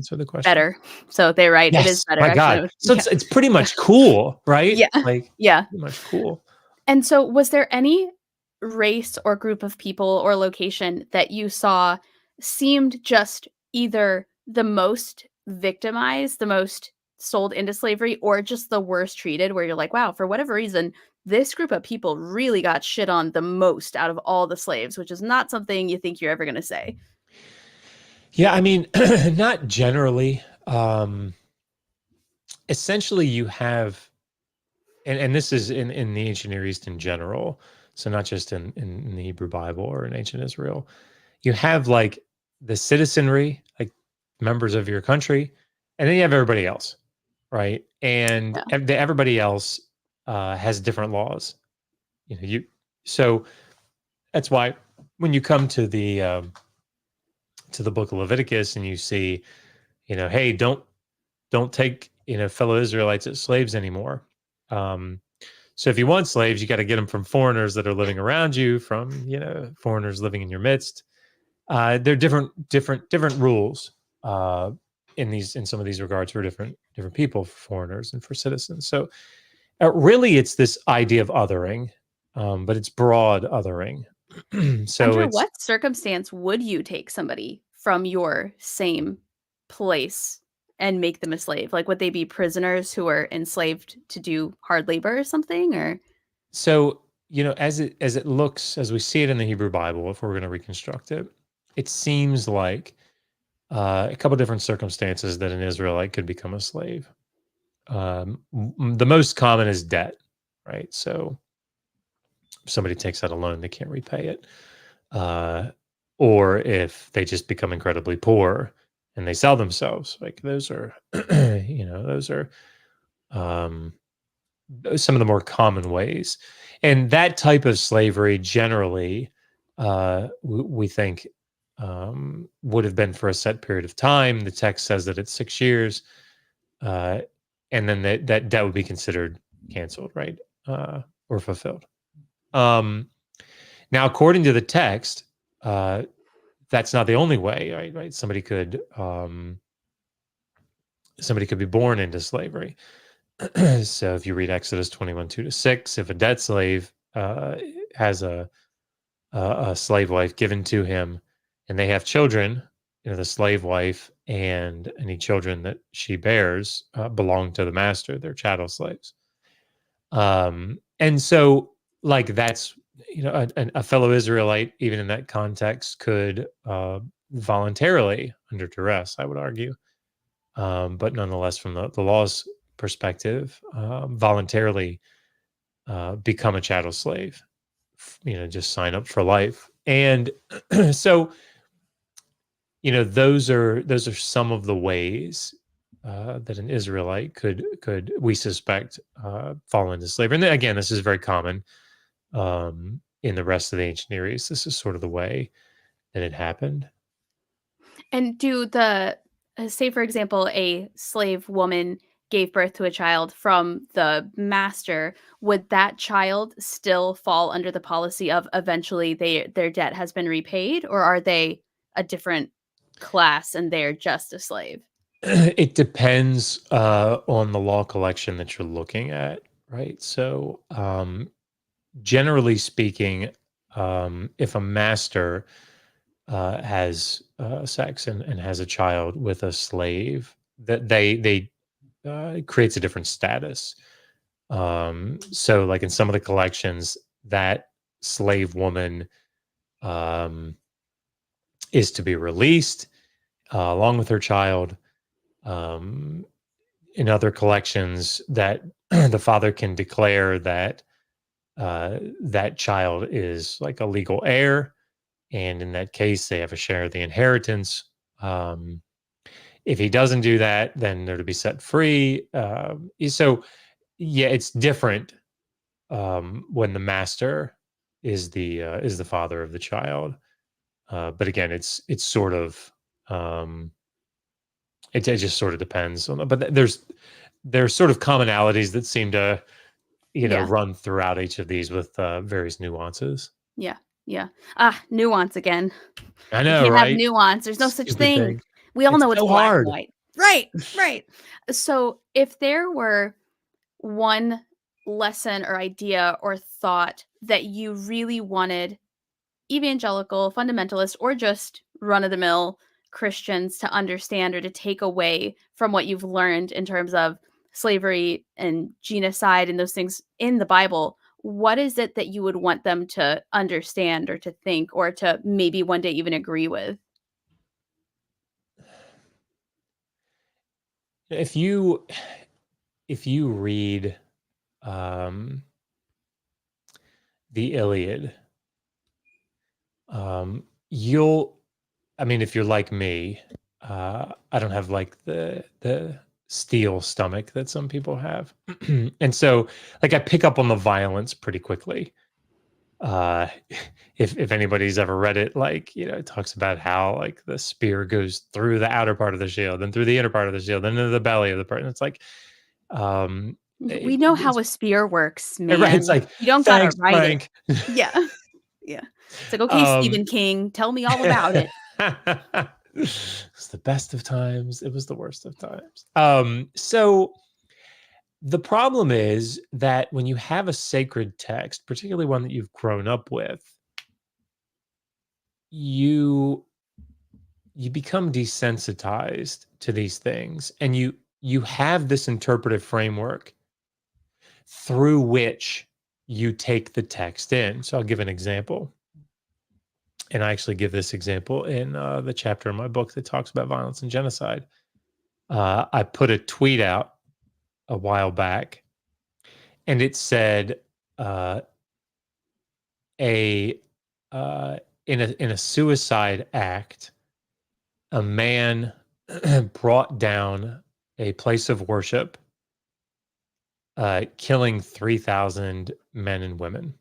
better. So they're right. Yes, it is better. My God. So it's pretty much cool, right? Yeah. Pretty much cool. And so was there any race or group of people or location that you saw seemed just either the most victimized, the most sold into slavery, or just the worst treated, where you're like, wow, for whatever reason, this group of people really got shit on the most out of all the slaves, which is not something you think you're ever going to say. Yeah, not generally. Essentially, you have and this is in the ancient Near East in general, so not just in the Hebrew Bible or in ancient Israel, you have like the citizenry, like members of your country, and then you have everybody else, right? And everybody else has different laws. So that's why when you come to the book of Leviticus and you see, hey, don't take fellow Israelites as slaves anymore. So if you want slaves, you got to get them from foreigners that are living around you, from foreigners living in your midst. There are different rules in some of these regards for different people, for foreigners and for citizens. So really, it's this idea of othering, but it's broad othering. So under what circumstance would you take somebody from your same place and make them a slave? Like, would they be prisoners who are enslaved to do hard labor or something? Or so, as it looks, as we see it in the Hebrew Bible, if we're going to reconstruct it, it seems like a couple different circumstances that an Israelite could become a slave. The most common is debt, right? So if somebody takes out a loan, they can't repay it. Or if they just become incredibly poor and they sell themselves, like those are, those are some of the more common ways. And that type of slavery generally, we think, would have been for a set period of time. The text says that it's 6 years, and then that debt would be considered canceled, right, or fulfilled. Now, according to the text, that's not the only way, right? Somebody could be born into slavery. So if you read Exodus 21:2-6, if a debt slave has a slave wife given to him, and they have children, the slave wife and any children that she bears belong to the master; they're chattel slaves. And so, like, that's a fellow Israelite, even in that context, could voluntarily, under duress, I would argue, but nonetheless, from the law's perspective, voluntarily become a chattel slave. Just sign up for life. And so, those are some of the ways that an Israelite could, we suspect, fall into slavery. And then, again, this is very common in the rest of the ancient Near East. This is sort of the way that it happened. And say, for example, a slave woman gave birth to a child from the master, would that child still fall under the policy of eventually their debt has been repaid, or are they a different class and they're just a slave? It depends on the law collection that you're looking at, right? So generally speaking, if a master has sex and has a child with a slave, that they creates a different status. So like in some of the collections, that slave woman is to be released along with her child. In other collections, that the father can declare that that child is like a legal heir, and in that case, they have a share of the inheritance. If he doesn't do that, then they're to be set free. So, yeah, it's different when the master is the father of the child. But again, it's sort of it just sort of depends on. But there's sort of commonalities that seem to run throughout each of these with various nuances. Yeah. Nuance again. I know, you can't right? have nuance. There's no such Stupid thing. We all know it's so black hard. and white. Right. So if there were one lesson or idea or thought that you really wanted evangelical, fundamentalist, or just run-of-the-mill Christians to understand or to take away from what you've learned in terms of slavery and genocide and those things in the Bible, what is it that you would want them to understand or to think or to maybe one day even agree with? If you read the Iliad, if you're like me, I don't have like the steel stomach that some people have. And so like I pick up on the violence pretty quickly. If anybody's ever read it, like, it talks about how like the spear goes through the outer part of the shield, then through the inner part of the shield, then into the belly of the person. It's like, we know how a spear works, man. Right? It's like, you don't thanks, gotta write Frank. it. Yeah. It's like, okay, Stephen King, tell me all about it. It's the best of times. It was the worst of times. So the problem is that when you have a sacred text, particularly one that you've grown up with, you become desensitized to these things, and you have this interpretive framework through which you take the text in. So I'll give an example. And I actually give this example in the chapter in my book that talks about violence and genocide. I put a tweet out a while back, and it said, in a suicide act, a man brought down a place of worship, killing 3,000 men and women.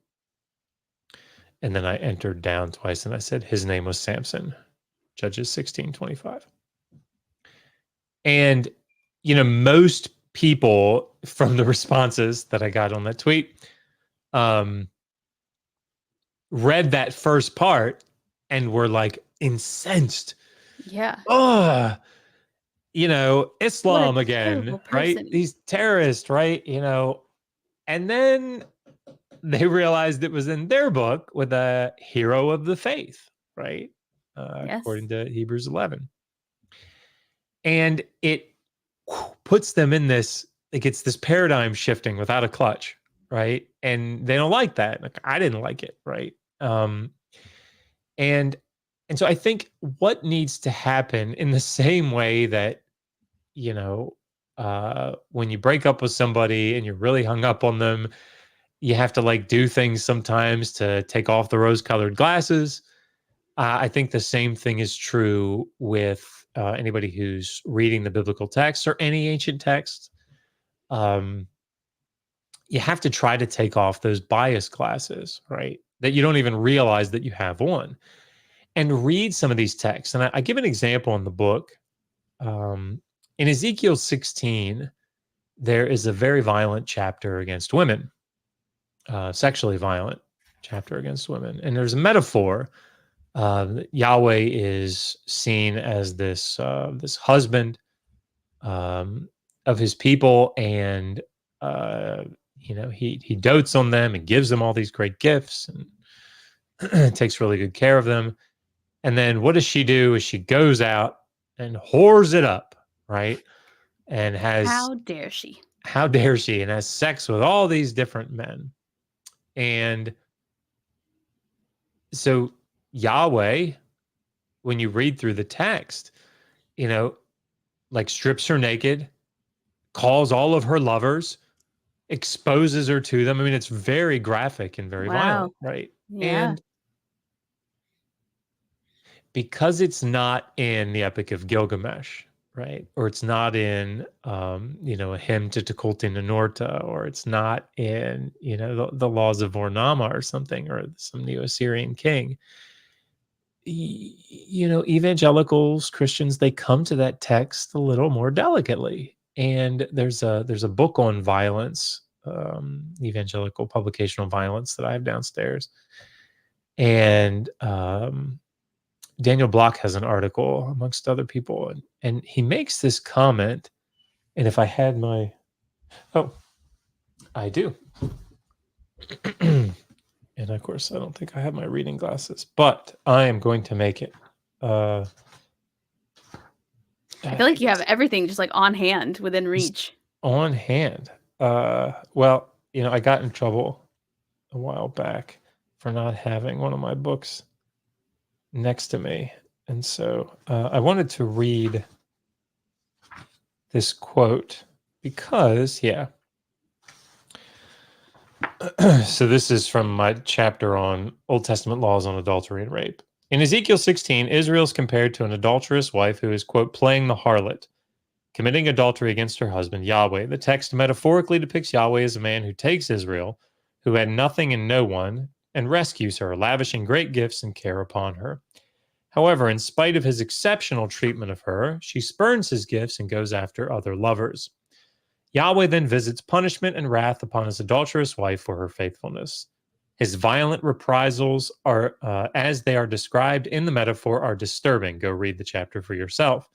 And then I entered down twice, and I said his name was Samson, Judges 16:25. And, most people from the responses that I got on that tweet read that first part and were like incensed. Yeah. Oh, Islam again, right? These terrorists, right? And then they realized it was in their book with a hero of the faith, right? Yes. According to Hebrews 11. And it puts them in this, like, it's this paradigm shifting without a clutch, right? And they don't like that. Like, I didn't like it, right? And so I think what needs to happen in the same way that, when you break up with somebody and you're really hung up on them, you have to like do things sometimes to take off the rose-colored glasses. I think the same thing is true with anybody who's reading the biblical text or any ancient text. You have to try to take off those bias glasses, right? That you don't even realize that you have on, and read some of these texts. And I give an example in the book. In Ezekiel 16, there is a very violent chapter against women. Sexually violent chapter against women. And there's a metaphor. Yahweh is seen as this husband of his people, and he dotes on them and gives them all these great gifts and takes really good care of them. And then what does she do? Is she goes out and whores it up, right? And has, how dare she? How dare she? And has sex with all these different men. And so Yahweh, when you read through the text, like strips her naked, calls all of her lovers, exposes her to them. I mean, it's very graphic and very violent, right? Yeah. And because it's not in the Epic of Gilgamesh, right? Or it's not in, a hymn to Tukulti-Ninurta, or it's not in, the laws of Ornama or something, or some Neo-Assyrian king. Evangelicals, Christians, they come to that text a little more delicately. And there's a book on violence, evangelical publication on violence, that I have downstairs. And Daniel Block has an article amongst other people, and he makes this comment. And if I had my, I do. And of course, I don't think I have my reading glasses, but I am going to make it. I feel like you have everything just like on hand, within reach. On hand. Well, I got in trouble a while back for not having one of my books next to me. And so I wanted to read this quote because, So this is from my chapter on Old Testament laws on adultery and rape. In Ezekiel 16, Israel is compared to an adulterous wife who is, quote, playing the harlot, committing adultery against her husband, Yahweh. The text metaphorically depicts Yahweh as a man who takes Israel, who had nothing and no one, and rescues her, lavishing great gifts and care upon her. However, in spite of his exceptional treatment of her, she spurns his gifts and goes after other lovers. Yahweh then visits punishment and wrath upon his adulterous wife for her faithfulness. His violent reprisals are, as they are described in the metaphor, are disturbing. Go read the chapter for yourself.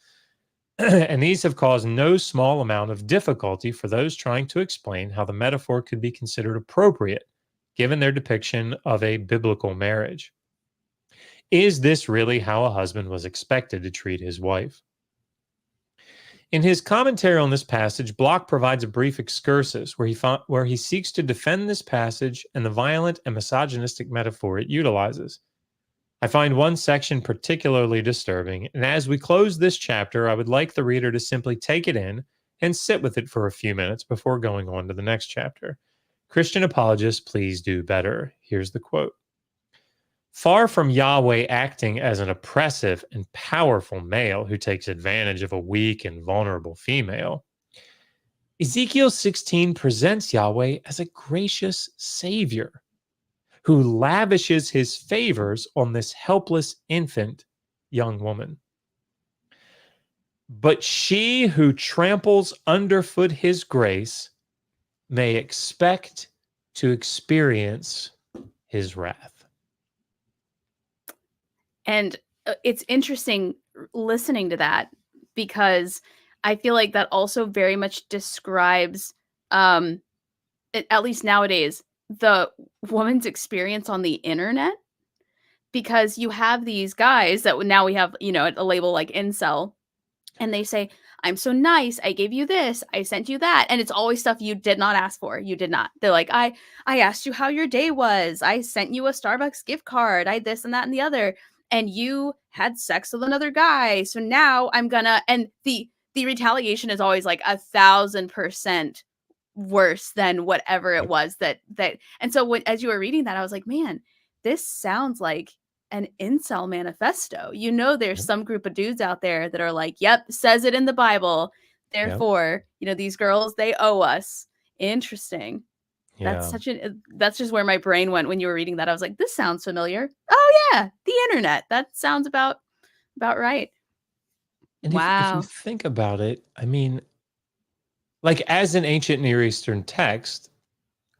And these have caused no small amount of difficulty for those trying to explain how the metaphor could be considered appropriate, given their depiction of a biblical marriage. Is this really how a husband was expected to treat his wife? In his commentary on this passage, Bloch provides a brief excursus where he seeks to defend this passage and the violent and misogynistic metaphor it utilizes. I find one section particularly disturbing, and as we close this chapter, I would like the reader to simply take it in and sit with it for a few minutes before going on to the next chapter. Christian apologists, please do better. Here's the quote. Far from Yahweh acting as an oppressive and powerful male who takes advantage of a weak and vulnerable female, Ezekiel 16 presents Yahweh as a gracious savior who lavishes his favors on this helpless infant young woman. But she who tramples underfoot his grace may expect to experience his wrath. And it's interesting listening to that, because I feel like that also very much describes, at least nowadays, the woman's experience on the internet. Because you have these guys that now we have, a label like incel, and they say, I'm so nice. I gave you this. I sent you that. And it's always stuff you did not ask for. You did not. They're like, I asked you how your day was. I sent you a Starbucks gift card. I this and that and the other. And you had sex with another guy. So now I'm gonna, and the retaliation is always like 1,000% worse than whatever it was that. And so as you were reading that, I was like, man, this sounds like an incel manifesto. There's some group of dudes out there that are like, yep, says it in the Bible. Therefore, these girls, they owe us. Interesting. Yeah. That's just where my brain went when you were reading that. I was like, this sounds familiar. Oh yeah, the internet. That sounds about right. And wow. If you think about it, I mean, like as an ancient Near Eastern text,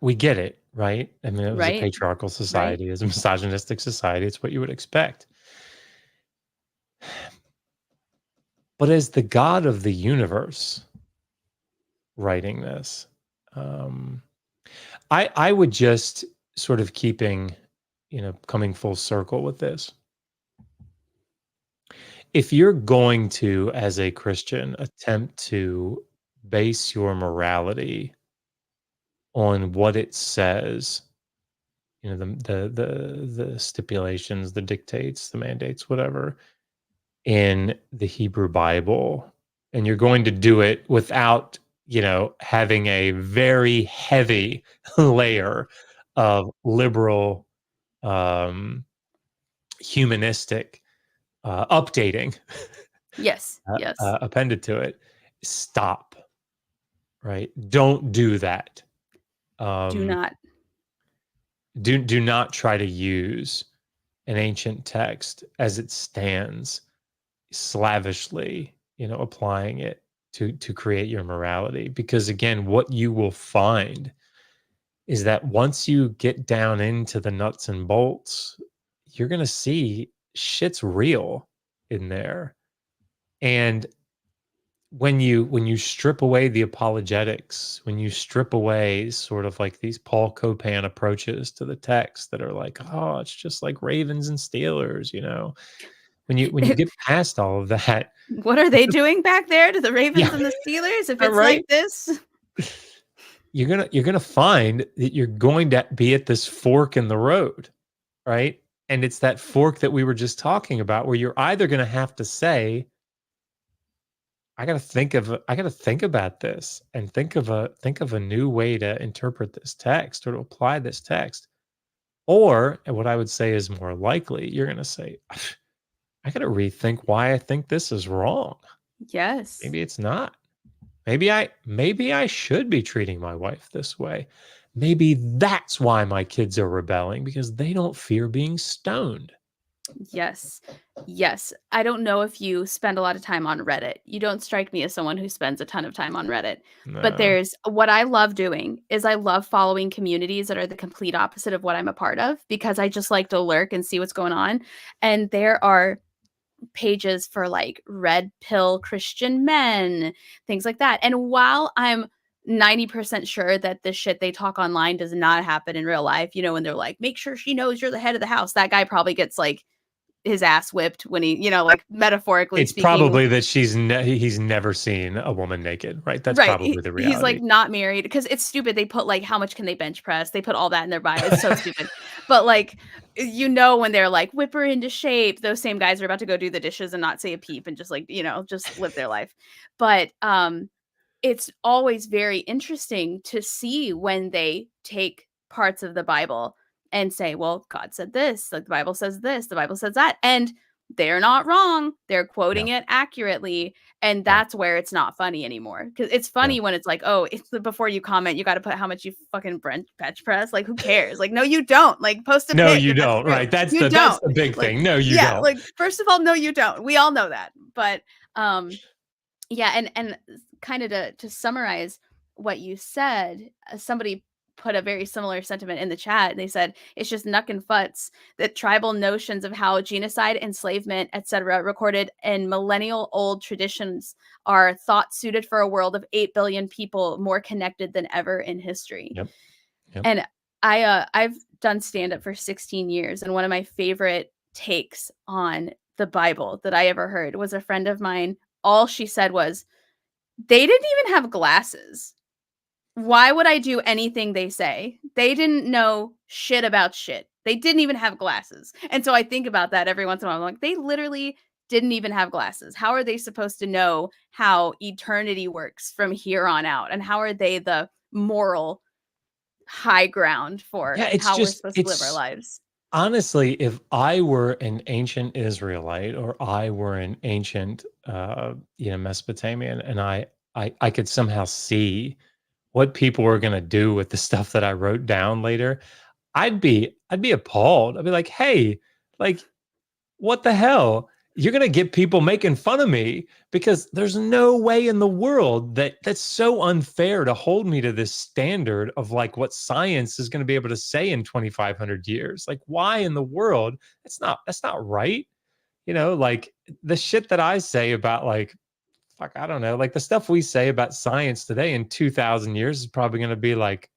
we get it, right? I mean, it was a patriarchal society, it's a misogynistic society. It's what you would expect. But as the God of the universe writing this, I would just sort of coming full circle with this. If you're going to, as a Christian, attempt to base your morality on what it says, the stipulations, the dictates, the mandates, whatever, in the Hebrew Bible, and you're going to do it without having a very heavy layer of liberal, humanistic updating. Yes. Appended to it. Stop. Right? Don't do that. Do not. Do not try to use an ancient text as it stands, slavishly, applying it to create your morality. Because again, what you will find is that once you get down into the nuts and bolts, you're going to see shit's real in there. And when you strip away the apologetics, when you strip away sort of like these Paul Copan approaches to the text that are like, oh, it's just like Ravens and Steelers, when you get past all of that, what are they doing back there to the Ravens and the Steelers? If it's like this, you're gonna find that you're going to be at this fork in the road, right? And it's that fork that we were just talking about, where you're either going to have to say, I gotta think about this and think of a new way to interpret this text or to apply this text. Or, and what I would say is more likely, you're gonna say, I gotta rethink why I think this is wrong. Yes. Maybe it's not. Maybe I should be treating my wife this way. Maybe that's why my kids are rebelling, because they don't fear being stoned. Yes. Yes. I don't know if you spend a lot of time on Reddit. You don't strike me as someone who spends a ton of time on Reddit. But No. what I love doing is I love following communities that are the complete opposite of what I'm a part of, because I just like to lurk and see what's going on. And there are pages for like red pill Christian men, things like that. And while I'm 90% sure that the shit they talk online does not happen in real life, when they're like, make sure she knows you're the head of the house, that guy probably gets like his ass whipped when he, like metaphorically It's speaking. probably that he's never seen a woman naked, right? That's right. probably the reality. He's like not married, because it's stupid. They put like, how much can they bench press? They put all that in their bio. It's so stupid. But like, when they're like, whip her into shape, those same guys are about to go do the dishes and not say a peep and just like, just live their life. But it's always very interesting to see when they take parts of the Bible and say, well, God said this, like the Bible says this, the Bible says that. And they're not wrong. They're quoting it accurately. And that's where it's not funny anymore. Because it's funny when it's like, oh, it's before you comment, you got to put how much you fucking bench press. Like, who cares? Like, no, you don't. Like, post a pic. No, you don't. Right. That's the big thing. No, you don't. Like, first of all, no, you don't. We all know that. But and kind of to summarize what you said, somebody put a very similar sentiment in the chat. They said it's just nuck and futz that tribal notions of how genocide, enslavement, etc., recorded in millennial old traditions are thought suited for a world of 8 billion people more connected than ever in history. Yep. And I've done stand-up for 16 years, and one of my favorite takes on the Bible that I ever heard was a friend of mine. All she said was, they didn't even have glasses. Why would I do anything they say? They didn't know shit about shit. They didn't even have glasses. And so I think about that every once in a while. I'm like, they literally didn't even have glasses. How are they supposed to know how eternity works from here on out? And how are they the moral high ground for how we're supposed to live our lives? Honestly, if I were an ancient Israelite or I were an ancient, Mesopotamian, and I could somehow see what people were going to do with the stuff that I wrote down later, I'd be appalled. I'd be like, hey, like, what the hell? You're going to get people making fun of me because there's no way in the world that's so unfair to hold me to this standard of like what science is going to be able to say in 2,500 years. Like, why in the world? That's not right. Like the shit that I say about like, fuck, I don't know, like the stuff we say about science today in 2,000 years is probably going to be like,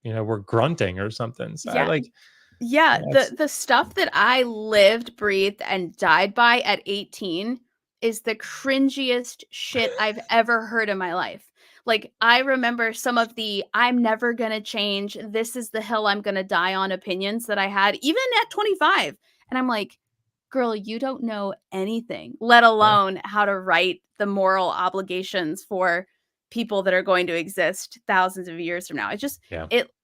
we're grunting or something. So the stuff that I lived, breathed, and died by at 18 is the cringiest shit I've ever heard in my life. Like, I remember some of the I'm never going to change, this is the hill I'm going to die on opinions that I had even at 25. And I'm like, girl, you don't know anything, let alone how to write the moral obligations for people that are going to exist thousands of years from now. It just,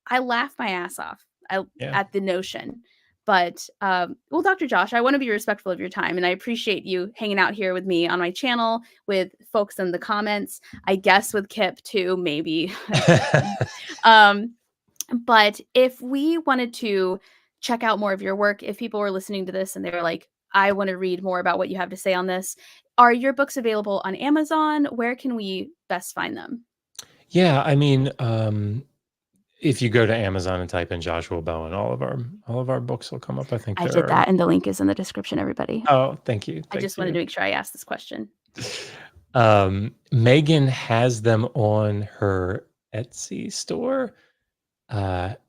I laugh my ass off at the notion. But, well, Dr. Josh, I want to be respectful of your time, and I appreciate you hanging out here with me on my channel, with folks in the comments, I guess with Kip too, maybe. But if we wanted to check out more of your work, if people were listening to this and they were like, I want to read more about what you have to say on this, are your books available on Amazon? Where can we best find them? Yeah, I mean, if you go to Amazon and type in Joshua Bowen, all of our books will come up. I think I did that, and the link is in the description, everybody. Oh, thank you. I just wanted to make sure I asked this question. Megan has them on her Etsy store,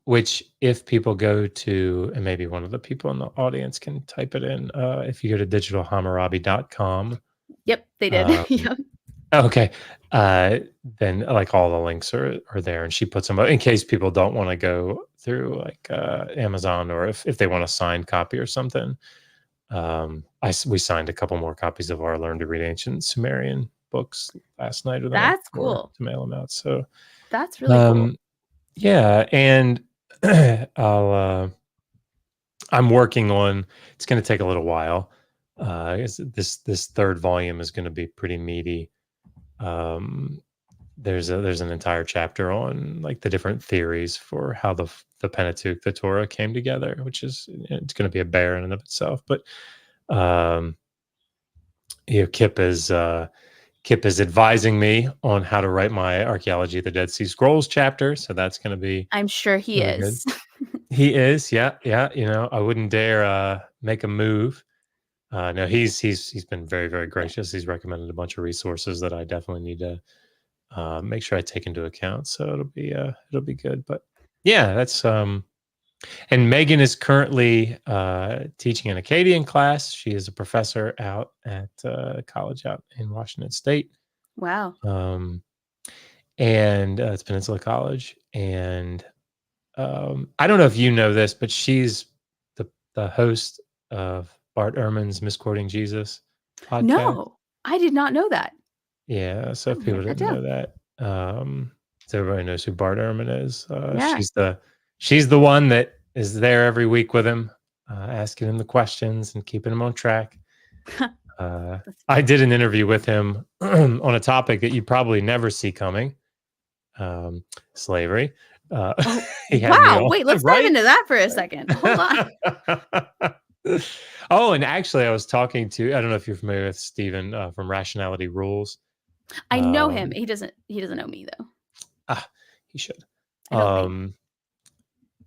which if people go to, and maybe one of the people in the audience can type it in, if you go to digitalhammurabi.com. Yep, they did. Yep. Okay. Then like all the links are there, and she puts them up in case people don't want to go through like Amazon, or if they want a signed copy or something. We signed a couple more copies of our Learn to Read Ancient Sumerian books last night or the night That's before cool. to mail them out. So that's really cool. Yeah, and I'm working on. It's going to take a little while. I guess this third volume is going to be pretty meaty. There's an entire chapter on like the different theories for how the Pentateuch, the Torah, came together, which is, it's going to be a bear in and of itself. But Kip is advising me on how to write my Archaeology of the Dead Sea Scrolls chapter, so that's going to be. I'm sure he is. He is, yeah. I wouldn't dare make a move. No, he's been very, very gracious. He's recommended a bunch of resources that I definitely need to make sure I take into account. So it'll be good. But yeah, that's and Megan is currently teaching an Acadian class. She is a professor out at college out in Washington State. Wow. And it's Peninsula College. And I don't know if you know this, but she's the host of Bart Ehrman's Misquoting Jesus podcast. No, I did not know that. Yeah, so if people didn't know that, so everybody knows who Bart Ehrman is. She's the one that is there every week with him, asking him the questions and keeping him on track. I did an interview with him on a topic that you probably never see coming, slavery. Wow, wait, let's dive into that for a second. Hold on. Oh, and actually I was talking to, I don't know if you're familiar with Stephen from Rationality Rules. I know him. He doesn't know me though. He should.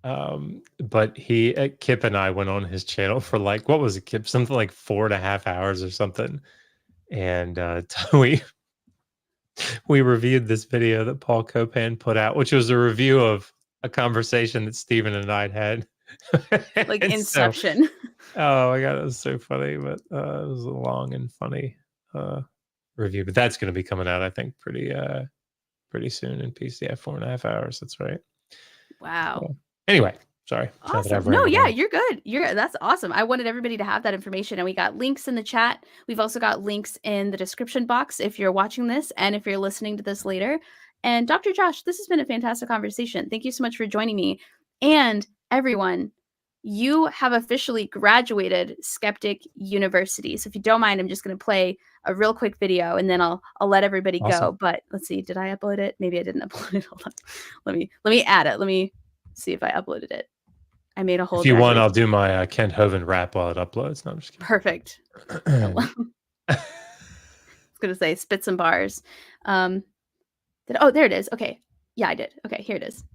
But Kip and I went on his channel for like, what was it, Kip? Something like 4.5 hours or something. And we reviewed this video that Paul Copan put out, which was a review of a conversation that Stephen and I had. Like Inception. Oh my God, it was so funny, but it was a long and funny review. But that's going to be coming out, I think, pretty soon in PCF. 4.5 hours. That's right. Wow. So, anyway, sorry. Awesome. No, yeah, you're good. That's awesome. I wanted everybody to have that information, and we got links in the chat. We've also got links in the description box if you're watching this and if you're listening to this later. And Dr. Josh, this has been a fantastic conversation. Thank you so much for joining me. And everyone, you have officially graduated Skeptic University. So if you don't mind, I'm just going to play a real quick video and then I'll let everybody go. But let's see, did I upload it? Maybe I didn't upload it. Hold on. Let me add it. Let me see if I uploaded it. I made a whole. If you want, I'll do my Kent Hovind rap while it uploads. No, I'm just kidding. Perfect. I was going to say spits and bars. Oh, there it is. Okay. Yeah, I did. Okay, here it is.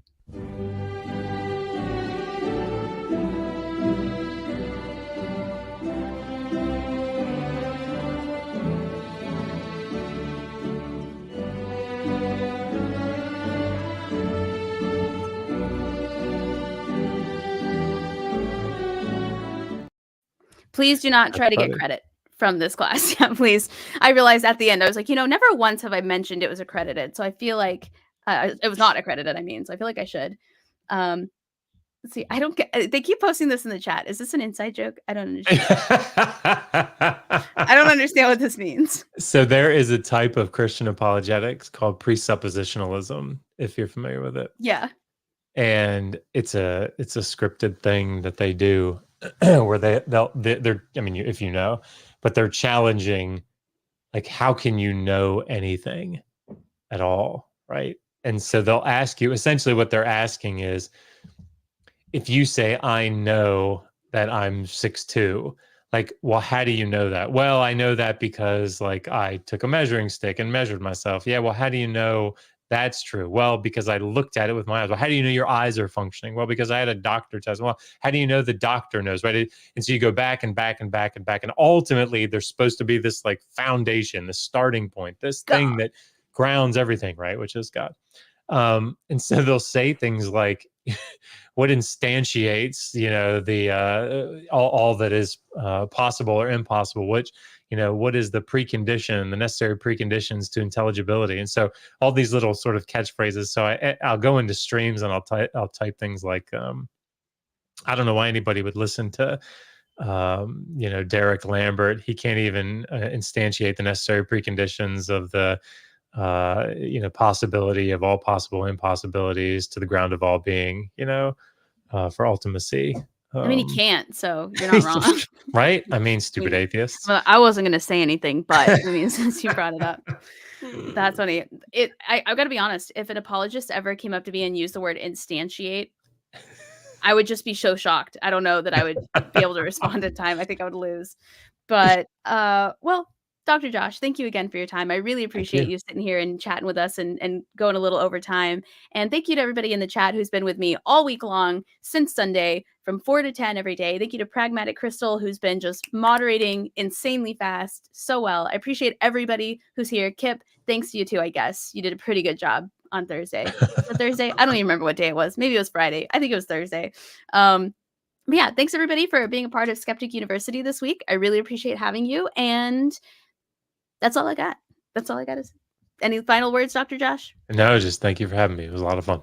Please do not try to get credit from this class. Yeah, please. I realized at the end, I was like, never once have I mentioned it was accredited. So I feel like it was not accredited, so I feel like I should. Let's see. I don't get, they keep posting this in the chat. Is this an inside joke? I don't understand. I don't understand what this means. So there is a type of Christian apologetics called presuppositionalism, if you're familiar with it. Yeah. And it's a scripted thing that they do where they're I mean, if you know, but they're challenging, like, how can you know anything at all, right? And so they'll ask you, essentially what they're asking is, if you say, I know that I'm 6'2", like, well, how do you know that? Well, I know that because, like, I took a measuring stick and measured myself. Yeah, well, how do you know that's true? Well, because I looked at it with my eyes. Well, how do you know your eyes are functioning? Well, because I had a doctor test. Well, how do you know the doctor knows, right? And so you go back and back and back and back. And ultimately, there's supposed to be this, like, foundation, this starting point, this thing that grounds everything, right? Which is God. And so they'll say things like, what instantiates, the all that is possible or impossible, which, what is the precondition, the necessary preconditions to intelligibility. And so all these little sort of catchphrases. So I'll go into streams and I'll type things like, I don't know why anybody would listen to Derek Lambert. He can't even instantiate the necessary preconditions of the possibility of all possible impossibilities to the ground of all being, for ultimacy. I mean, he can't, so you're not wrong. Right? I mean, stupid atheists. Well, I wasn't going to say anything, but I mean, since you brought it up, that's funny. I've got to be honest. If an apologist ever came up to me and used the word instantiate, I would just be so shocked. I don't know that I would be able to respond in time. I think I would lose. But, well, Dr. Josh, thank you again for your time. I really appreciate you sitting here and chatting with us and going a little over time. And thank you to everybody in the chat who's been with me all week long since Sunday from 4 to 10 every day. Thank you to Pragmatic Crystal, who's been just moderating insanely fast so well. I appreciate everybody who's here. Kip, thanks to you too, I guess. You did a pretty good job on Thursday. Thursday? I don't even remember what day it was. Maybe it was Friday. I think it was Thursday. But yeah, thanks everybody for being a part of Skeptic University this week. I really appreciate having you. And that's all I got. That's all I got. Any final words, Dr. Josh? No, just thank you for having me. It was a lot of fun.